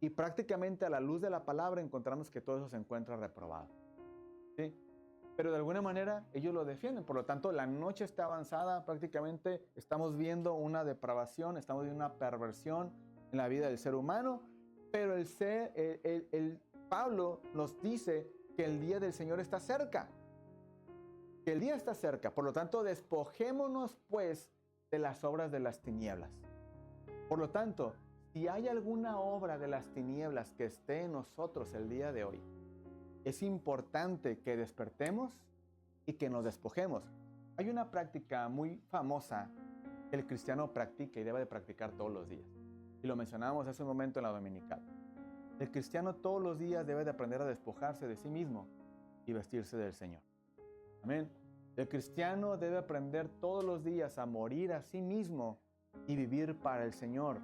Y prácticamente a la luz de la palabra encontramos que todo eso se encuentra reprobado. ¿Sí? Pero de alguna manera ellos lo defienden. Por lo tanto, la noche está avanzada, prácticamente estamos viendo una depravación, estamos viendo una perversión en la vida del ser humano, pero Pablo nos dice que el día del Señor está cerca. Que el día está cerca. Por lo tanto, despojémonos pues de las obras de las tinieblas. Por lo tanto, si hay alguna obra de las tinieblas que esté en nosotros el día de hoy, es importante que despertemos y que nos despojemos. Hay una práctica muy famosa que el cristiano practica y debe de practicar todos los días. Y lo mencionábamos hace un momento en la dominical. El cristiano todos los días debe de aprender a despojarse de sí mismo y vestirse del Señor. Amén. El cristiano debe aprender todos los días a morir a sí mismo y vivir para el Señor.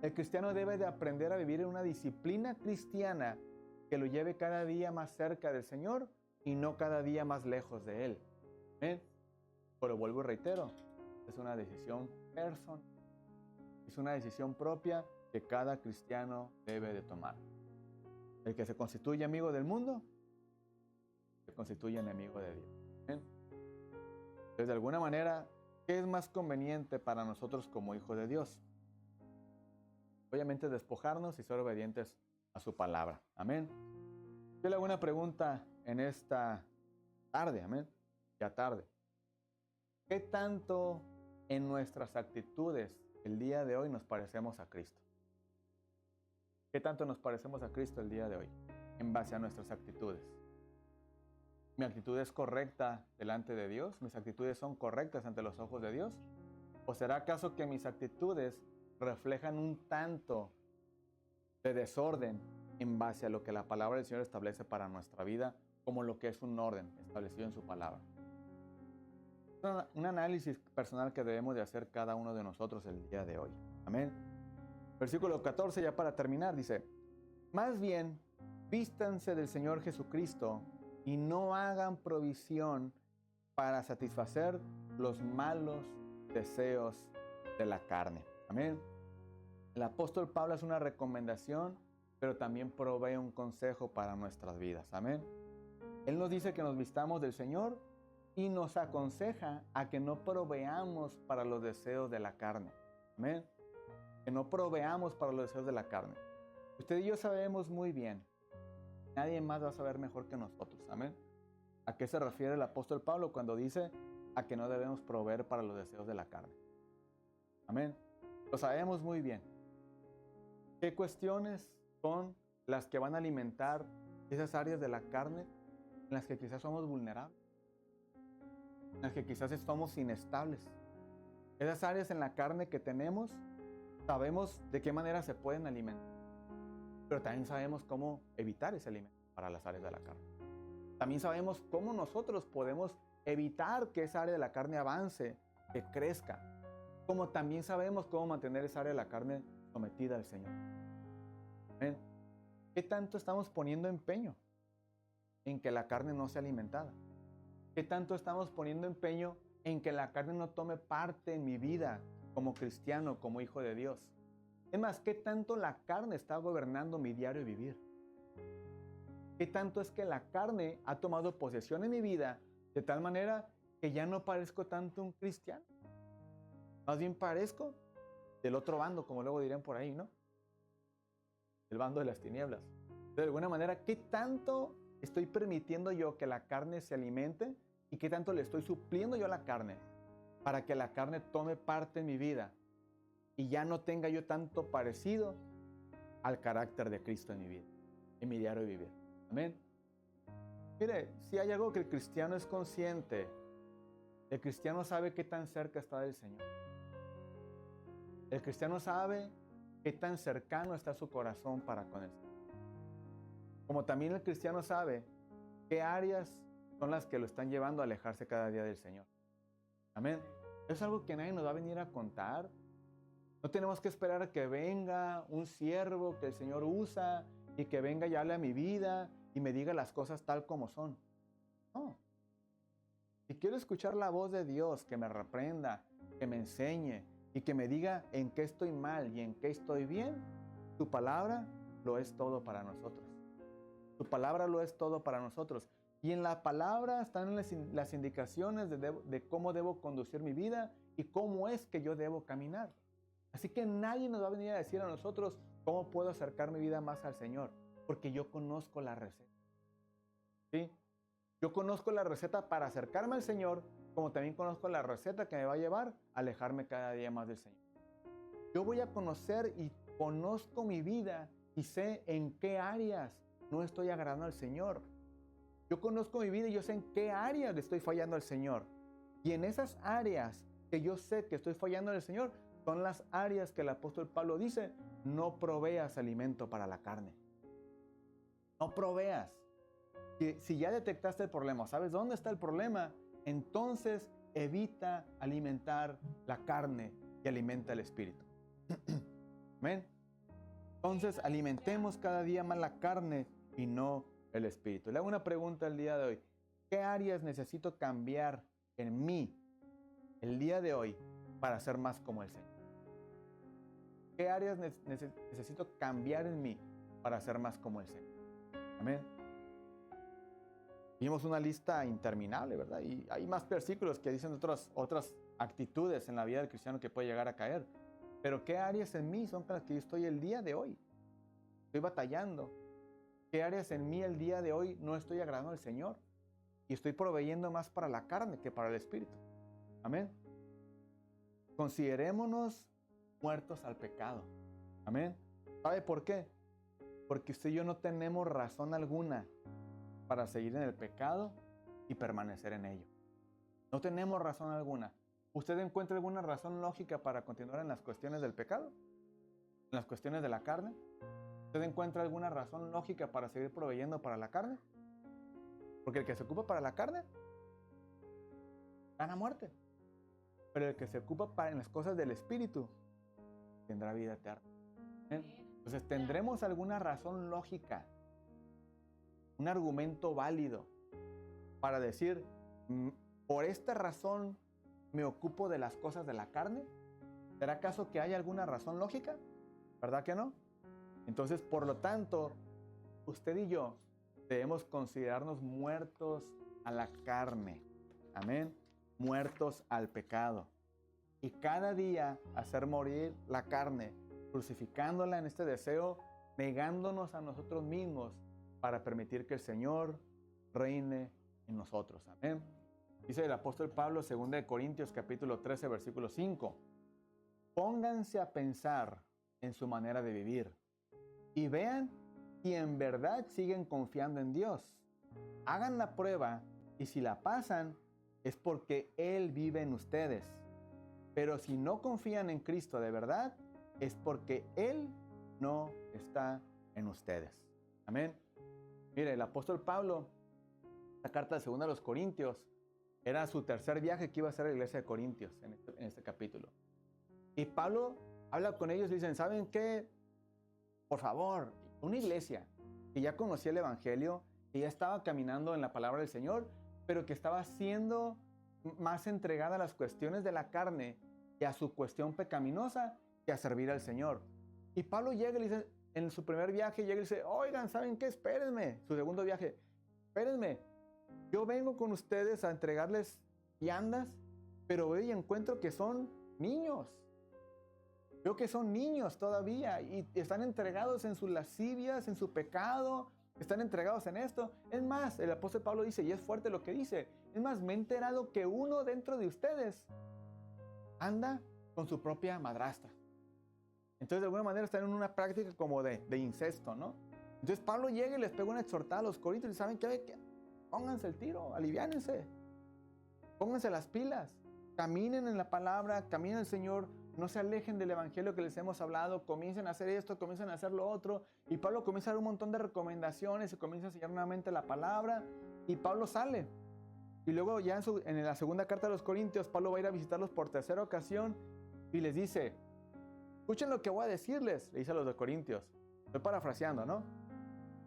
El cristiano debe de aprender a vivir en una disciplina cristiana que lo lleve cada día más cerca del Señor y no cada día más lejos de Él. ¿Amén? Pero vuelvo y reitero, es una decisión personal. Es una decisión propia que cada cristiano debe de tomar. El que se constituye amigo del mundo, se constituye enemigo de Dios. ¿Amén? Entonces, de alguna manera, ¿qué es más conveniente para nosotros como hijos de Dios? Obviamente despojarnos y ser obedientes a su palabra. Amén. Yo le hago una pregunta en esta tarde, amén, ya tarde. ¿Qué tanto en nuestras actitudes el día de hoy nos parecemos a Cristo? ¿Qué tanto nos parecemos a Cristo el día de hoy en base a nuestras actitudes? ¿Mi actitud es correcta delante de Dios? ¿Mis actitudes son correctas ante los ojos de Dios? ¿O será acaso que mis actitudes reflejan un tanto de desorden en base a lo que la palabra del Señor establece para nuestra vida, como lo que es un orden establecido en su palabra? Un análisis personal que debemos de hacer cada uno de nosotros el día de hoy. Amén. Versículo 14, ya para terminar, dice: más bien, vístanse del Señor Jesucristo y no hagan provisión para satisfacer los malos deseos de la carne. Amén. El apóstol Pablo hace una recomendación, pero también provee un consejo para nuestras vidas. Amén. Él nos dice que nos vistamos del Señor y nos aconseja a que no proveamos para los deseos de la carne. Amén. Que no proveamos para los deseos de la carne. Usted y yo sabemos muy bien, nadie más va a saber mejor que nosotros. Amén. ¿A qué se refiere el apóstol Pablo cuando dice a que no debemos proveer para los deseos de la carne? Amén. Lo sabemos muy bien. ¿Qué cuestiones son las que van a alimentar esas áreas de la carne en las que quizás somos vulnerables? En las que quizás estamos inestables. Esas áreas en la carne que tenemos, sabemos de qué manera se pueden alimentar. Pero también sabemos cómo evitar ese alimento para las áreas de la carne. También sabemos cómo nosotros podemos evitar que esa área de la carne avance, que crezca. Como también sabemos cómo mantener esa área de la carne sometida al Señor. ¿Ven? ¿Qué tanto estamos poniendo empeño en que la carne no sea alimentada? ¿Qué tanto estamos poniendo empeño en que la carne no tome parte en mi vida como cristiano, como hijo de Dios? Es más, ¿qué tanto la carne está gobernando mi diario vivir? ¿Qué tanto es que la carne ha tomado posesión en mi vida de tal manera que ya no parezco tanto un cristiano? Más bien parezco del otro bando, como luego dirán por ahí, ¿no? El bando de las tinieblas. De alguna manera, ¿qué tanto estoy permitiendo yo que la carne se alimente y qué tanto le estoy supliendo yo a la carne para que la carne tome parte en mi vida y ya no tenga yo tanto parecido al carácter de Cristo en mi vida, en mi diario vivir? Amén. Mire, si hay algo que el cristiano es consciente, el cristiano sabe qué tan cerca está del Señor. El cristiano sabe qué tan cercano está su corazón para con Él. Como también el cristiano sabe qué áreas son las que lo están llevando a alejarse cada día del Señor. Amén. Es algo que nadie nos va a venir a contar. No tenemos que esperar a que venga un siervo que el Señor usa y que venga y hable a mi vida y me diga las cosas tal como son. No. Si quiero escuchar la voz de Dios que me reprenda, que me enseñe y que me diga en qué estoy mal y en qué estoy bien, su palabra lo es todo para nosotros. Su palabra lo es todo para nosotros. Y en la palabra están las indicaciones de cómo debo conducir mi vida y cómo es que yo debo caminar. Así que nadie nos va a venir a decir a nosotros cómo puedo acercar mi vida más al Señor, porque yo conozco la receta. ¿Sí? Yo conozco la receta para acercarme al Señor, como también conozco la receta que me va a llevar a alejarme cada día más del Señor. Yo voy a conocer y conozco mi vida y sé en qué áreas no estoy agradando al Señor. Yo conozco mi vida y yo sé en qué áreas le estoy fallando al Señor. Y en esas áreas que yo sé que estoy fallando al Señor, son las áreas que el apóstol Pablo dice, no proveas alimento para la carne. No proveas. Si ya detectaste el problema, ¿sabes dónde está el problema? Entonces evita alimentar la carne y alimenta el espíritu. ¿Amén? Entonces alimentemos cada día más la carne y no el espíritu. Le hago una pregunta el día de hoy. ¿Qué áreas necesito cambiar en mí el día de hoy para ser más como el Señor? ¿Qué áreas necesito cambiar en mí para ser más como el Señor? Amén. Vimos una lista interminable, ¿verdad? Y hay más versículos que dicen otras actitudes en la vida del cristiano que puede llegar a caer. Pero ¿qué áreas en mí son con las que yo estoy el día de hoy? Estoy batallando. ¿Qué áreas en mí el día de hoy no estoy agradando al Señor? Y estoy proveyendo más para la carne que para el espíritu. Amén. Considerémonos muertos al pecado. Amén. ¿Sabe por qué? Porque usted y yo no tenemos razón alguna para seguir en el pecado y permanecer en ello. No tenemos razón alguna. ¿Usted encuentra alguna razón lógica para continuar en las cuestiones del pecado? ¿En las cuestiones de la carne? ¿Usted encuentra alguna razón lógica para seguir proveyendo para la carne? Porque el que se ocupa para la carne gana muerte. Pero el que se ocupa en las cosas del espíritu tendrá vida eterna. Entonces tendremos alguna razón lógica, un argumento válido para decir, por esta razón me ocupo de las cosas de la carne. ¿Será acaso que hay alguna razón lógica? ¿Verdad que no? Entonces, por lo tanto, usted y yo debemos considerarnos muertos a la carne. Amén. Muertos al pecado. Y cada día hacer morir la carne, crucificándola en este deseo, negándonos a nosotros mismos para permitir que el Señor reine en nosotros. Amén. Dice el apóstol Pablo, 2 Corintios capítulo 13, versículo 5. Pónganse a pensar en su manera de vivir y vean si en verdad siguen confiando en Dios. Hagan la prueba y si la pasan es porque Él vive en ustedes. Pero si no confían en Cristo de verdad, es porque Él no está en ustedes. Amén. Mire, el apóstol Pablo, la carta de 2 a los Corintios, era su tercer viaje que iba a hacer a la iglesia de Corintios en este capítulo. Y Pablo habla con ellos y dicen, ¿saben qué? Por favor, una iglesia que ya conocía el Evangelio, que ya estaba caminando en la palabra del Señor, pero que estaba siendo más entregada a las cuestiones de la carne y a su cuestión pecaminosa que a servir al Señor. Y Pablo llega y le dice, en su primer viaje llega y dice, oigan, ¿saben qué? Espérenme. Su segundo viaje, espérenme. Yo vengo con ustedes a entregarles viandas, pero veo y encuentro que son niños. Veo que son niños todavía y están entregados en sus lascivias, en su pecado, están entregados en esto. Es más, el apóstol Pablo dice, y es fuerte lo que dice, es más, me he enterado que uno dentro de ustedes anda con su propia madrastra. Entonces, de alguna manera están en una práctica como de incesto, ¿no? Entonces, Pablo llega y les pega una exhortada a los corintios y ¿saben qué? Pónganse el tiro, aliviánense, pónganse las pilas, caminen en la palabra, caminen el Señor, no se alejen del evangelio que les hemos hablado, comiencen a hacer esto, comiencen a hacer lo otro. Y Pablo comienza a dar un montón de recomendaciones y comienza a enseñar nuevamente la palabra. Y Pablo sale. Y luego ya en la segunda carta a los Corintios, Pablo va a ir a visitarlos por tercera ocasión y les dice, escuchen lo que voy a decirles, le dice a los de Corintios. Estoy parafraseando, ¿no?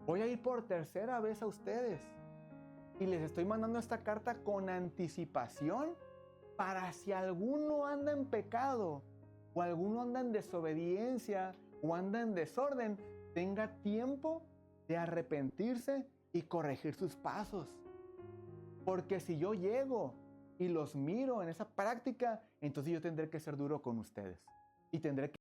Voy a ir por tercera vez a ustedes y les estoy mandando esta carta con anticipación para si alguno anda en pecado o alguno anda en desobediencia o anda en desorden, tenga tiempo de arrepentirse y corregir sus pasos. Porque si yo llego y los miro en esa práctica, entonces yo tendré que ser duro con ustedes y tendré que